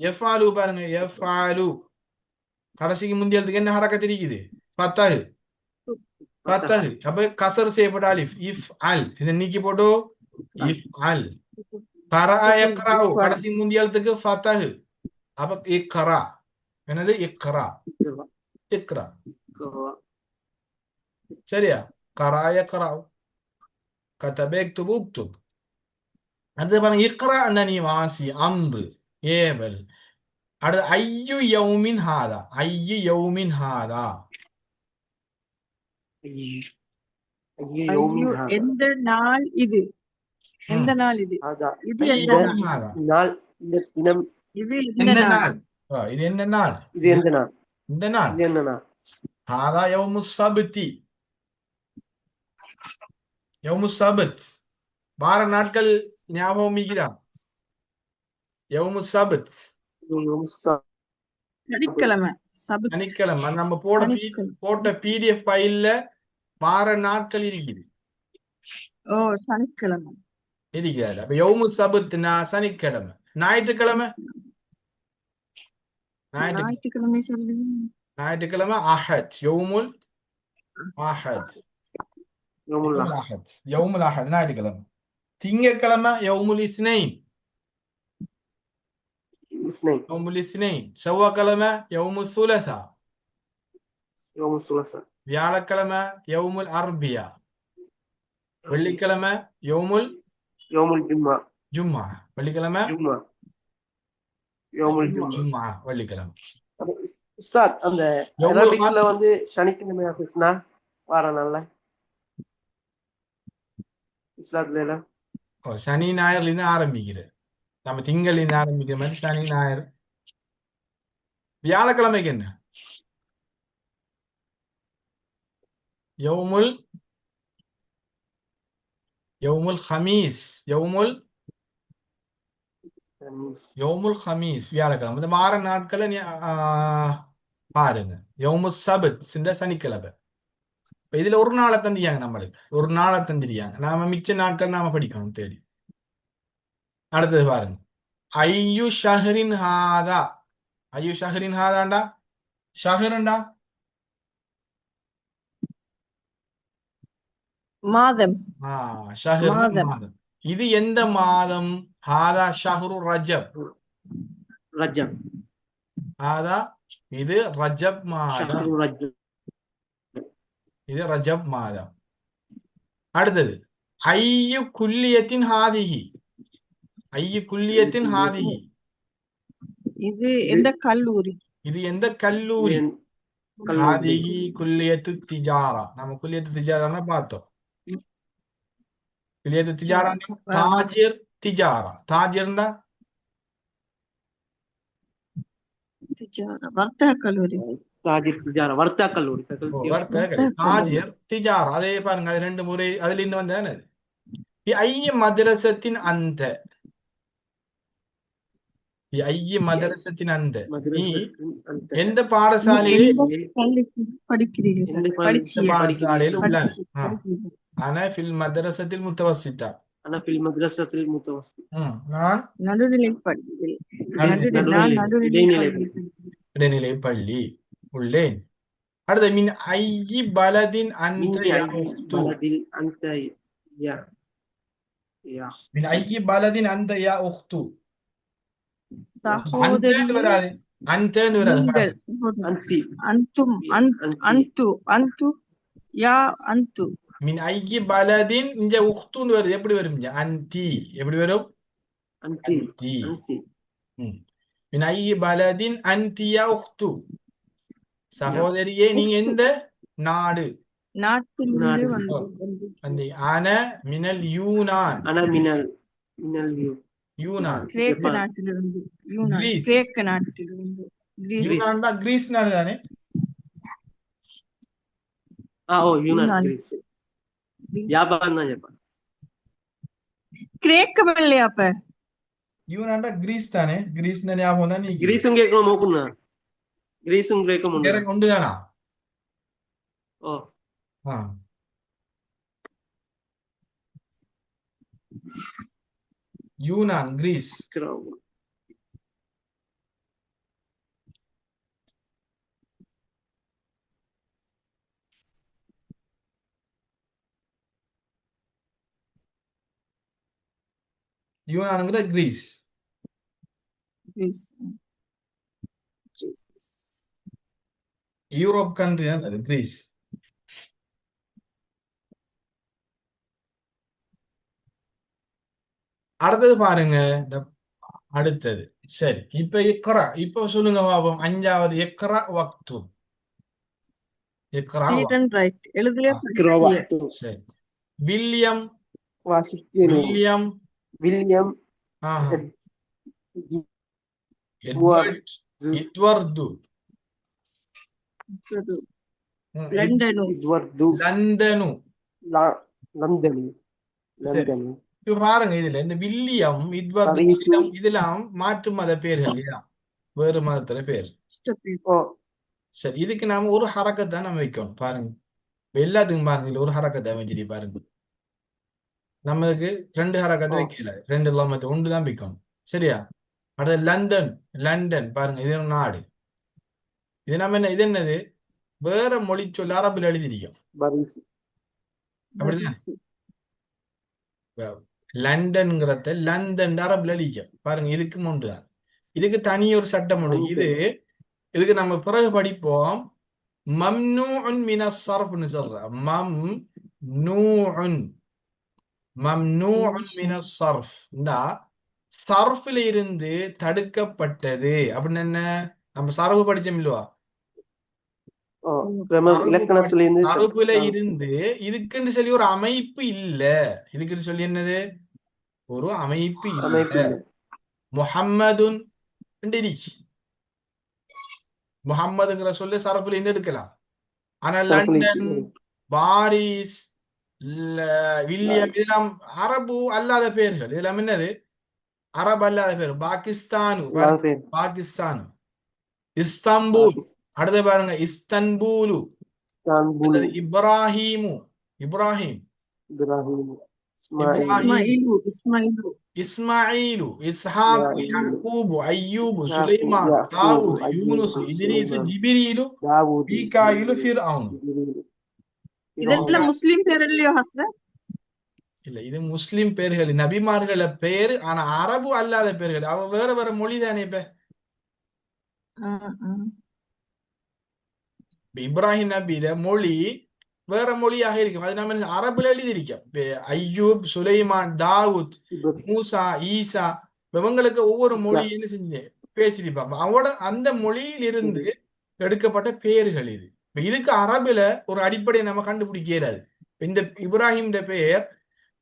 யஃபாலு பாருங்க, யஃபாலு கடைசிக்கு முந்தி எழுத்துக்கு என்ன ஹரக்கத் இருக்குது? ஃபத்தஹு, ஃபத்தஹு. அப்ப கசர் செய்யப்பட்ட அலிஃப் இஃப் அல், இதை நீக்கி போட்டு இஃப் அல். கரா யக்ராஉ கடைசி முந்தி எழுத்துக்கு ஃபத்தஹு, அப்ப இக்ரா. என்னது? இக்ரா, இக்ரா. சரியா? கரா யக்ராஉ, கதப யக்துபு, உக்துப். அது பாருங்க, இக்ரா நீ வாசி, அம்ரு ஏவல். அடுத்து ஐயு யௌமின் ஹாதா, ஐயு யௌமின் ஹாதா. எந்த நாள் இது? எந்த நாள் இது? இது எந்த நாள்? இந்த தினம். இது எந்த நாள்? இது என்ன நாள்? இது எந்த நாள்? இந்த நாள். இது என்ன நாள்? ஹாதா யௌமுஸ் சப்தி, யௌமுஸ் சப்த். வார நாட்கள் ஞாபகம் இருக்கிறா? யௌமுஸ் சப்த் சனிக்கிழமை. சனிக்கிழமை. நம்ம போட்ட பிடிஎஃப் ஃபைல்ல வார நாட்கள் இருக்குது. ஓ, சனிக்கிழமை இருக்கிறாரு. அப்ப யௌமுஸ் சப்த்னா சனிக்கிழமை. ஞாயிற்றுக்கிழமை ஞாயிற்றுக்கிழமை சொல்லு. ஞாயிற்றுக்கிழமை அஹத், யௌமுல் அஹத், யௌமுல் அஹத், யௌமுல் அஹத் ஞாயிற்றுக்கிழமை. திங்கட்கிழமை யௌமுல் இஸ்னைன், யௌமுல் இஸ்னைன். செவ்வாய்க்கிழமை யௌமுல் சுலசா, வியாழக்கிழமை யௌமுல் அர்பியா, வெள்ளிக்கிழமை யௌமுல் ஜும்மா, வெள்ளிக்கிழமை ஜும்மா, வெள்ளிக்கிழமை. உஸ்தாத் அந்த யௌமுல் அரபிக்ல வந்து சனிக்கிழமை ஆஃபீஸ்னா வார நாள்ல இஸ்லாத்துல ஓ, சனி ஞாயிறுல இருந்து ஆரம்பிக்கிறது. நம்ம திங்கள்ல இருந்து ஆரம்பிக்கிற மாதிரி சனி ஞாயிறு. வியாழக்கிழமைக்கு என்ன? யௌமுல் யௌமுல் ஹமீஸ், யௌமுல் ஹமீஸ் வியாழக்கிழமை. இந்த வார நாட்களை பாருங்க. யௌமுல் சபத் சனிக்கிழமை. இப்ப இதுல ஒரு நாளை தந்தியாங்க, நம்மளுக்கு ஒரு நாளை தந்திரியாங்க. நாம மிச்ச நாட்கள் நாம படிக்கணும் தேடி. அடுத்தது பாருங்க. ஐயு ஷஹரின் ஹாதா, ஐயு ஷஹரின் ஹாதாண்டா, ஷஹருண்டா மாதம். ஷஹர் மாதம். மாதம். இது எந்த மாதம்? ஹாதா ஷஹ்ரு ரஜப், ஹாதா இது ரஜப் மாதம், இது ரஜப் மாதம். அடுத்தது ஐயு குல்லியத்தின் ஹாதிஹி, ஐயு குல்லியத்தின் ஹாதிஹி, இது எந்த கல்லூரி? இது எந்த கல்லூரி? ஹாதிஹி குல்லியத்து திஜாரா. நம்ம குல்லியத்து திஜாரான்னு பார்த்தோம். குல்லியத்து திஜாரா தாஜிர் திஜாரா. தாஜிர்னா வர்த்தக கல்லூரி. வர்த்தக கல்லூரி. தாஜிர் திஜாரா. அதே பாருங்க, அது ரெண்டு முறை அதுல இருந்து வந்தது. ஐய மதரசத்தின் அந்த, ஐய மதரசத்தின் அந்த, நீ எந்த பாடசாலையிலே பாடசாலையில் உள்ள? ஆனா ஃபில் மதரசத்தில் முத்தவசித்தா, நான் நடுநிலை பள்ளி, இடைநிலை பள்ளி உள்ளேன். அடுத்த மின் ஐயி பலதின் அந்த யா உக்து, மின் ஐயி பலதின் அந்த யா உக்து. அந்தேன்னு வராது, அந்தேன்னு வராது. அந்தும், அந்து, அந்து, யா அந்து. மின் ஐயி பலதின் இங்க உக்துன்னு வருது. எப்படி வரும்? அந்தி எப்படி வரும்? அந்தி. மின் ஐயி பலதின் அந்தி யா உக்து. சகோதரியே, நீங்க எந்த நாடு? நாட்டிலிருந்து வந்து ஆன மினல் யூனான், யூனான் கிரேக்க நாட்டிலிருந்து. கிரீஸ். கிரேக்க நாட்டிலிருந்து. யூனான்டா கிரீஸ் நாடு தானே? கிரேக்கம் இல்லையா? அப்ப யூனான்டா கிரீஸ் தானே? கிரீஸ் ஞாபகம் தான். நீ கிரீஸும் கேட்கணும் நோக்குண்ணா. கிரீஸும் கிரேக்கம் உண்டு தானா? யூனான் கிரீஸ். யூனானுங்கிற கிரீஸ். யூரோப் கண்ட்ரி தான் அது கிரீஸ். அடுத்தது பாருங்க. அடுத்தது சரி. இப்ப இக்ரா, இப்ப சொல்லுங்க பாப்போம். அஞ்சாவது இக்ரா வக்து. இக்ரா சரி. William, William, William, Edward, London, London. இப்ப பாருங்க, இதுல இந்த வில்லியம், எட்வர்டு, இதெல்லாம் மாற்று மத பேர்கள், வேறு மதத்துல பேர். சரி, இதுக்கு நாம ஒரு ஹரக்கத்தை நம்ம வைக்கணும். பாருங்க, எல்லாத்துக்கும் பாருங்க, இதுல ஒரு ஹரக்கத்தை அமைச்சிட்டு பாருங்க. நமக்கு ரெண்டு ஹரக்கத்தை வைக்கல, ரெண்டு இல்லாம ஒன்று தான் வைக்கணும். சரியா? அடுத்து லண்டன், லண்டன் பாருங்க, இது ஒரு நாடு. இது நம்ம என்ன இது என்னது வேற மொழி சொல் அரபுல எழுதிருக்கோம். பரிசு. அப்படிதான் லண்டன்ங்கிறத லண்டன் அரபுல எழுதிக்கும் பாருங்க. இதுக்கு முண்டு தான் இதுக்கு தனி ஒரு சட்டம் உண்டு. இதுக்கு நம்ம பிறகு படிப்போம். மம்னூஉன் மினஸ் ஸர்ஃப்னு சொல்றோம். மம்னூஉன் மினஸ் ஸர்ஃப். சர்ஃப்ல இருந்து தடுக்கப்பட்டது அப்படின்னு என்ன? நம்ம சர்ஃப் படிச்சோம் இல்லவா? இலக்கணத்திலிருந்து சர்ஃப்ல இருந்து இதுக்குன்னு சொல்லி ஒரு அமைப்பு இல்ல. இதுக்குன்னு சொல்லி என்னது? ஒரு அமைப்பு இல்ல. முஹம்மதுன் முஹம்மதுங்கிற சொல்லு சரப்புல இருந்து எடுக்கலாம். ஆனா லண்டன், பாரிஸ், வில்லியம் இதெல்லாம் அரபு அல்லாத பெயர்கள். இதெல்லாம் என்னது? அரபு அல்லாத பேர். பாகிஸ்தான், இஸ்தான்புல், அடுத்த பாருங்க இஸ்தன்பூலு, இப்ராஹிம், இஸ்மாயிலு, இஸ்ஹாக், யாக்கூபு, அய்யூபு, சுலைமான், தாவூத், யூனுஸ், இத்ரீஸ், ஜிப்ரீலு, மீகாயிலு, ஃபிர்அவுன். இதெல்லாம் முஸ்லிம் பேர் இல்லையோ ஹஸ்ரத்? இல்ல, இது முஸ்லிம் பேர்கள், நபிமார்கள பேரு. ஆனா அரபு அல்லாத பேர்கள். அவ வேற வேற மொழி தானே. இப்ப இப்ராஹிம் நபியில மொழி வேற மொழியாக இருக்கும். அது நம்ம அரபுல எழுதியிருக்கோம். அய்யூப், சுலைமான், தாவூத், மூசா, ஈசா, இவங்களுக்கு ஒவ்வொரு மொழி என்ன செஞ்சு பேசிருப்பாங்க. அவட அந்த மொழியில் இருந்து எடுக்கப்பட்ட பெயர்கள் இது. இதுக்கு அரபுல ஒரு அடிப்படையை நம்ம கண்டுபிடிக்க இயலாது. இந்த இப்ராஹிம் பெயர்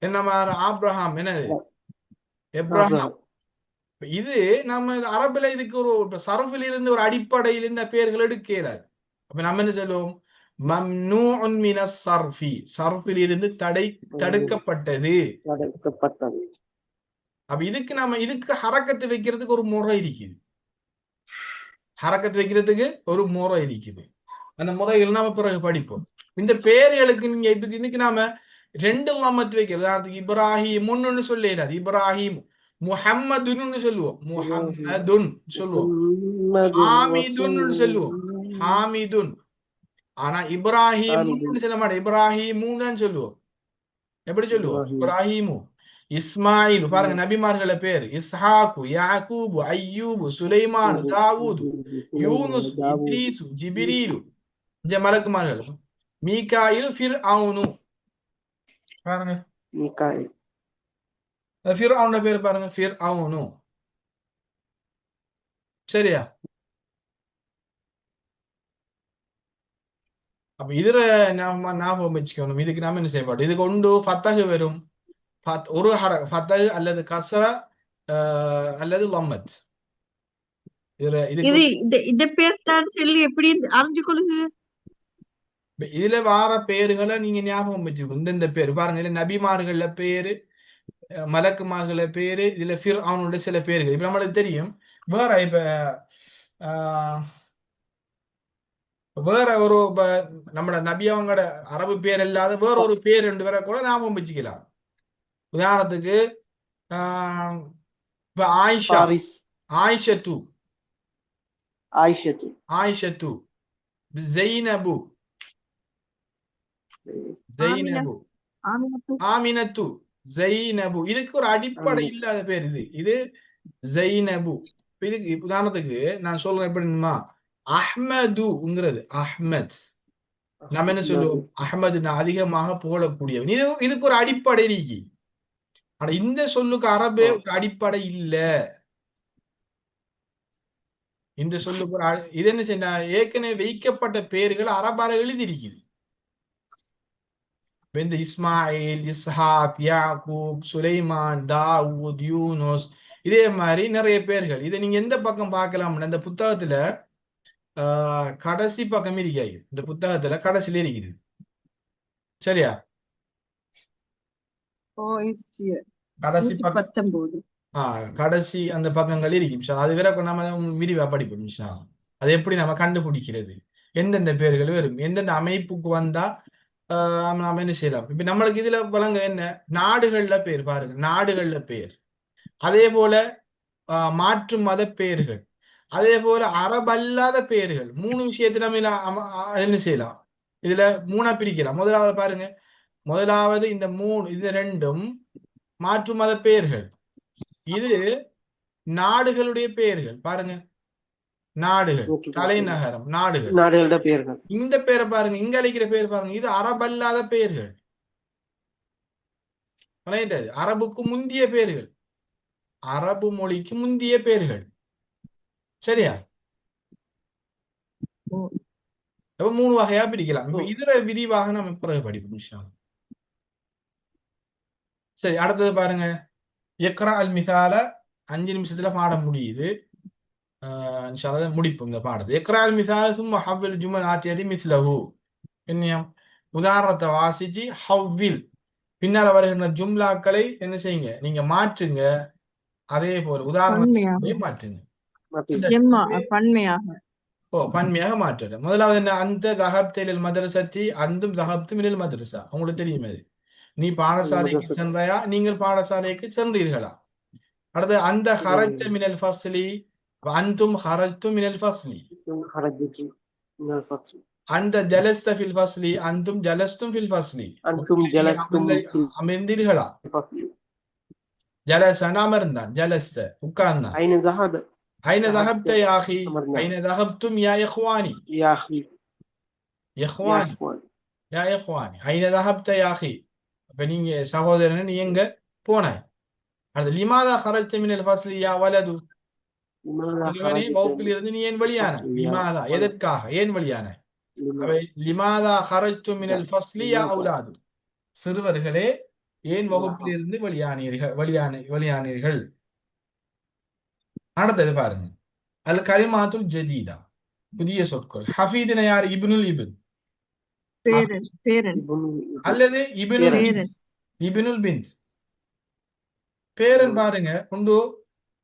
என்ன? ஆப்ரஹாம், என்னது? எப்ராஹாம். இது நம்ம அரபுல இதுக்கு ஒரு சரஃபில் இருந்து ஒரு அடிப்படையில் இந்த பெயர்கள் எடுக்க இயலாது. அப்ப நம்ம என்ன சொல்லுவோம்? மம்னூஉன் மினஸ் ஸர்ஃபி, சர்ஃபில் இருந்து தடுக்கப்பட்டது. அப்ப இதுக்கு ஹரக்கத்து வைக்கிறதுக்கு ஒரு முறை இருக்குது. அந்த முறைகள் நாம பிறகு படிப்போம். இந்த பெயர்களுக்கு நீங்க இன்னைக்கு நாம ரெண்டு லம்மத் வைக்கிறது. இப்ராஹிமுன்னு சொல்லிடாது. இப்ராஹிம். முஹம்மதுன்னு சொல்லுவோம். முஹம்மதுன் சொல்லுவோம். ஹாமிதுன்னு சொல்லுவோம். ஹாமிதுன். ஆனா இப்ராஹிம் சொல்ல மாட்டோம். இப்ராஹிமுன்னு தான் சொல்லுவோம். எப்படி சொல்லுவோம்? இப்ராஹிமு. இஸ்மாயில் பாருங்க, நபிமார்கள பேர். இஸ்ஹாக்கு, யாக்கூபு, அய்யூபு, சுலைமான், தாவூது, யூனுஸ், இத்ரீசு, ஜிப்ரீலு, இந்த மலக்குமார்கள். மீகாயில், ஃபிர்அவுனு. பாருங்க ஃபிர்அவுன பேர் பாருங்க, ஃபிர்அவுனு. சரியா? அப்ப இதுல நாம ஞாபகம் வச்சுக்கணும். இதுக்கு நாம என்ன செய்யப்படும்? இதுக்கு ஒன்று ஃபத்தஹ் வரும். ஒரு ஃபத்தஹ் அல்லது கஸ்ரா அல்லது லம்மத். இதுல வார பேர்களை நீங்க ஞாபகம் வச்சுக்கணும். இந்த பேர் பாருங்க. இதுல நபிமார்கள பேரு, மலக்குமார்கள பேரு, இதுல ஃபிர்அவுனுடைய சில பேர்கள். இப்ப நம்மளுக்கு தெரியும். வேற ஒரு நம்மட நபி அவங்களோட அரபு பேர் இல்லாத வேற ஒரு பேர் ரெண்டு பேரை கூட ஞாபகம் வச்சுக்கலாம். உதாரணத்துக்கு இப்ப ஆயிஷத்து, ஜைனபு, ஆமினத்து, ஜைனபு. இதுக்கு ஒரு அடிப்படை இல்லாத பேர். இது ஜைனபு. இதுக்கு உதாரணத்துக்கு நான் சொல்றேன் எப்படிமா, அஹ்மதுங்கிறது அஹ்மத். நம்ம என்ன சொல்லுவோம்? அஹ்மது அதிகமாக புகழக்கூடியவன். இதுக்கு ஒரு அடிப்படை இருக்கு. ஆனா இந்த சொல்லுக்கு அரபு ஒரு அடிப்படை இல்ல. இந்த சொல்லுக்கு இது என்ன செய்ய, ஏற்கனவே வைக்கப்பட்ட பெயர்கள் அரபால எழுதியிருக்குது. இந்த இஸ்மாயில், இஸ்ஹாக், யாக்கூப், சுலைமான், தாவூத், யூனுஸ், இதே மாதிரி நிறைய பேர்கள். இதை நீங்க எந்த பக்கம் பார்க்கலாம்? இந்த புத்தகத்துல கடைசி பக்கம் இருக்காது. இந்த புத்தகத்துல கடைசியில இருக்குது. சரியா? கடைசி பக்கம், கடைசி அந்த பக்கங்கள் இருக்கு. அது வேற நம்ம விரிவா படிப்போம். அது எப்படி நம்ம கண்டுபிடிக்கிறது, எந்தெந்த பேர்கள் வரும், எந்தெந்த அமைப்புக்கு வந்தா நாம என்ன செய்யலாம். இப்ப நம்மளுக்கு இதுல வழங்க என்ன? நாடுகள்ல பேர் பாருங்க. நாடுகள்ல பேர். அதே போல மாற்று மத பெயர்கள். அதே போல அரபல்லாத பெயர்கள் 3 விஷயத்தை நம்ம என்ன செய்யலாம், இதுல 3ஆ பிரிக்கலாம். முதலாவது பாருங்க, முதலாவது இந்த 3 இது 2ம் மாற்று மத பெயர்கள். இது நாடுகளுடைய பெயர்கள். பாருங்க, நாடுகள், தலைநகரம், நாடுகள். நாடுகளோட பெயர்கள். இந்த பேரை பாருங்க, இங்க அழைக்கிற பேர் பாருங்க, இது அரபல்லாத பெயர்கள். அரபுக்கு முந்திய பெயர்கள், அரபு மொழிக்கு முந்திய பெயர்கள். சரியா? அப்ப 3 வகையா பிரிக்கலாம். இப்ப இதுல விரிவாக நம்ம பிறகு படிப்போம் இன்ஷா அல்லாஹ். சரி, அடுத்தது பாருங்க, இக்ரா அல் மிசால 5 நிமிஷத்துல பாடம் முடியுது. இன்ஷா அல்லாஹ் முடிப்போம் இந்த பாடத்தை. இக்ரா அல் மிசால சும்மா ஹவ்வில் ஜுமல் ஆத்தியதி மிஸ்லஹு. என்னையும் உதாரணத்தை வாசிச்சு ஹவ்வில் பின்னால வருகின்ற ஜும்லாக்களை என்ன செய்யுங்க, நீங்க மாற்றுங்க. அதே போல உதாரணத்தை மாற்றுங்க. பன்மையாக மாற்றுங்க. முதலாவது என்ன, அந்த தகப்தில் மதரசத்தி அந்தும் தகப்து மினல் மதரசா. உங்களுக்கு தெரியும் அது. நீ பாடசாலைக்கு சென்றையா, நீங்கள் பாடசாலைக்கு சென்றீர்களா. அடுத்து அந்த ஹரஜ்த மினல் ஃபஸ்லி அந்தும் ஹரஜ்தும் மினல் ஃபஸ்லி. அந்த ஜலஸ்த ஃபில் ஃபஸ்லி அந்தும் ஜலஸ்தும் ஃபில் ஃபஸ்லி. அமர்ந்தீர்களா. ஜலசனா அமர்ந்தான், ஜலஸ்த உட்கார்ந்தான். ஐன தஹப்த யா அகி, ஐன தஹப்தும் யா இஹ்வானி. இஹ்வானி யா இஹ்வானி, ஐன தஹப்த யா அகி. அப்ப நீங்க சகோதரன், நீ எங்க போனாய். அடுத்து லிமாதா ஹரஜ்த மினல் ஃபஸ்லி யா வலது. வகுப்பில் இருந்து நீ ஏன் வெளியான. லிமாதா எதற்காக, ஏன் வெளியான. லிமாதா ஹரஜ்து மினல் ஃபஸ்லி யா அவுலாது. சிறுவர்களே, ஏன் வகுப்பில் இருந்து வெளியானீர்கள். அடுத்தது பாருங்க, அல் கலிமாத்துல் ஜதீதா, புதிய சொற்கள். ஹஃபீதுன யார், இப்னுல் இப்ன் அல்லது இப்னுல் பின்த். பேரன் பாருங்க, உண்டு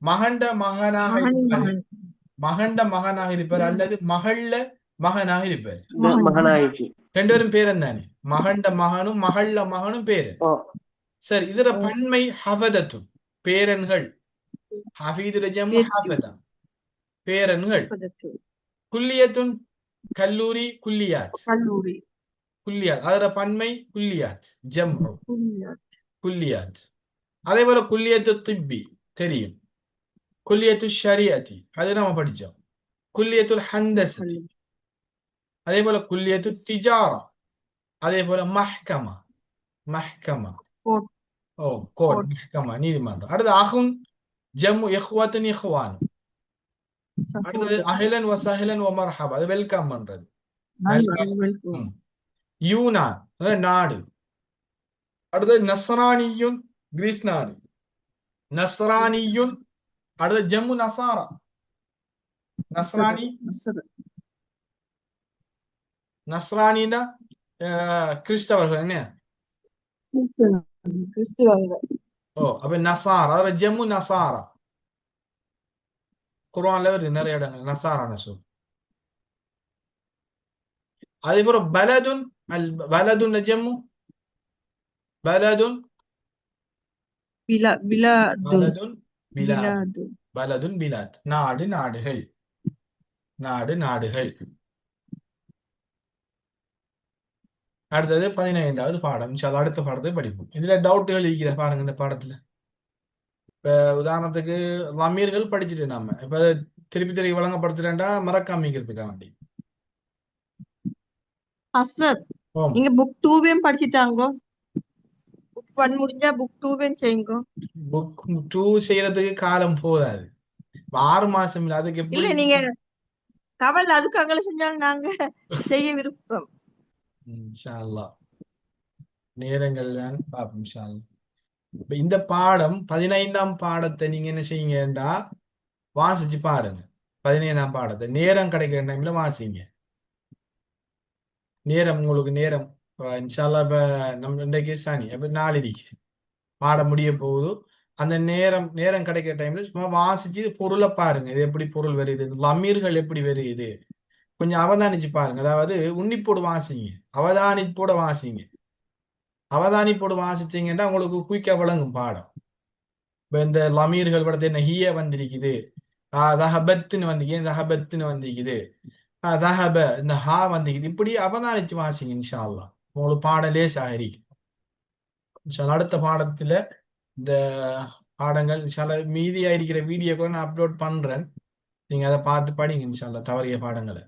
மகண்ட மகனாக இருப்பார், மகண்ட மகனாக இருப்பார் அல்லது மகள்ல மகனாக இருப்பார். ரெண்டு பேரும் பேரன் தானே, மகண்ட மகனும் மகள்ல மகனும் பேரன். சரி, இதுல பன்மை ஹஃபதத்து, பேரன்கள். ஹஃபீதுல ஜம்மு ஹஃபதா, பேரன்கள். குல்லியத்துன் கல்லூரி, குல்லியாத், குல்லியாத். அதுல பன்மை குல்லியாத், ஜம்மு குல்லியாத். அதே போல குல்லியத்து திப்பி தெரியும், குல்லியத்து ஷரியத்தி அது நம்ம படிச்சோம், குல்லியத்துல் ஹந்தசத்தி. அதே போல குல்லியத்து திஜாரா. அதே போல மஹ்கமா, மஹ்கமா கோர்ட், மஹ்கமா நீதிமன்றம். அடுத்து அஹுன் ஜம்மு இஹ்வத்துன் இஹ்வான். அடுத்தது அஹ்லன் வ சஹ்லன் வ மர்ஹபா, அது வெல்கம் பண்றது. யூனான் நாடு. அடுத்தது நஸ்ரானியுன், கிரீஸ் நாடு. நஸ்ரானியுன். அடுத்தது ஜம்மு நசாரா, நஸ்ரானி. நஸ்ரானினா கிறிஸ்தவர்கள் என்ன. அப்ப நசாரா, அதுல ஜம்மு நசாரா. குர்ஆன்ல வருது நிறைய இடங்கள் நசாரா சொல். அதே போல பலதுன், அல் பலதுன் ஜம்மு பலதுன் பலதுன் பிலாத், பலதுன் பிலாத் நாடு, நாடுகள், நாடு, நாடுகள். அடுத்தது 15வது பாடம். அடுத்த பாடத்தை படிப்போம். இதுல டவுட்டுகள் இருக்கிற பாருங்க இந்த பாடத்துல. இப்ப உதாரணத்துக்கு லமீர்கள் படிச்சுட்டு நாம இப்ப திருப்பி திருப்பி வழங்கப்படுத்துறேன்டா மறக்காமிக்கிறதுக்காக வேண்டி. நீங்க புக் 2 படிச்சிட்டாங்க. புக் 1 முடிஞ்சா புக் 2 செய்யுங்க. புக் 2 செய்யறதுக்கு காலம் போதாது. 6 மாசம் இல்ல, அதுக்கு எப்படி. இல்ல, நீங்க கவலை அதுக்கு அங்கல செஞ்சாலும் நாங்க செய்ய விருப்பம். இன்ஷா அல்லாஹ் நேரங்கள் தான் பாப்போம் இன்ஷா அல்லாஹ். இப்ப இந்த பாடம் 15ஆம் பாடத்தை நீங்க என்ன செய்யுங்கடா, வாசிச்சு பாருங்க. 15ஆம் பாடத்தை நேரம் கிடைக்கிற டைம்ல வாசிங்க. நேரம் உங்களுக்கு நேரம் இன்ஷா அல்லாஹ். இப்ப நம்ம இன்றைக்கு சனி, அப்ப நாளைக்கு பாடம் முடிய போகுது. அந்த நேரம் கிடைக்கிற டைம்ல சும்மா வாசிச்சு பொருளை பாருங்க. இது எப்படி பொருள் வருது, லமீர்கள் எப்படி வருது, கொஞ்சம் அவதானிச்சு பாருங்க. அதாவது உன்னிப்போடு வாசிங்க, அவதானிப்போட வாசிங்க. அவதானிப்போடு வாசிச்சீங்கன்னா உங்களுக்கு குயிக்கா விளங்கும் பாடம். இப்ப இந்த லமீர்கள் படத்தை என்ன ஹிய வந்திருக்குது, தஹபத்துன்னு வந்தீங்க தஹபத்துன்னு வந்திக்குது தஹப இந்த ஹா வந்திக்குது இப்படி அவதானிச்சு வாசிங்க இன்ஷா அல்லாஹ் உங்களுக்கு பாடலே சாகரி அடுத்த பாடத்துல இந்த பாடங்கள் இன்ஷால்லா மீதியா இருக்கிற வீடியோ கூட நான் அப்லோட் பண்றேன் நீங்க அதை பார்த்து படிங்க இன்ஷா அல்லாஹ் தவறிய பாடங்களை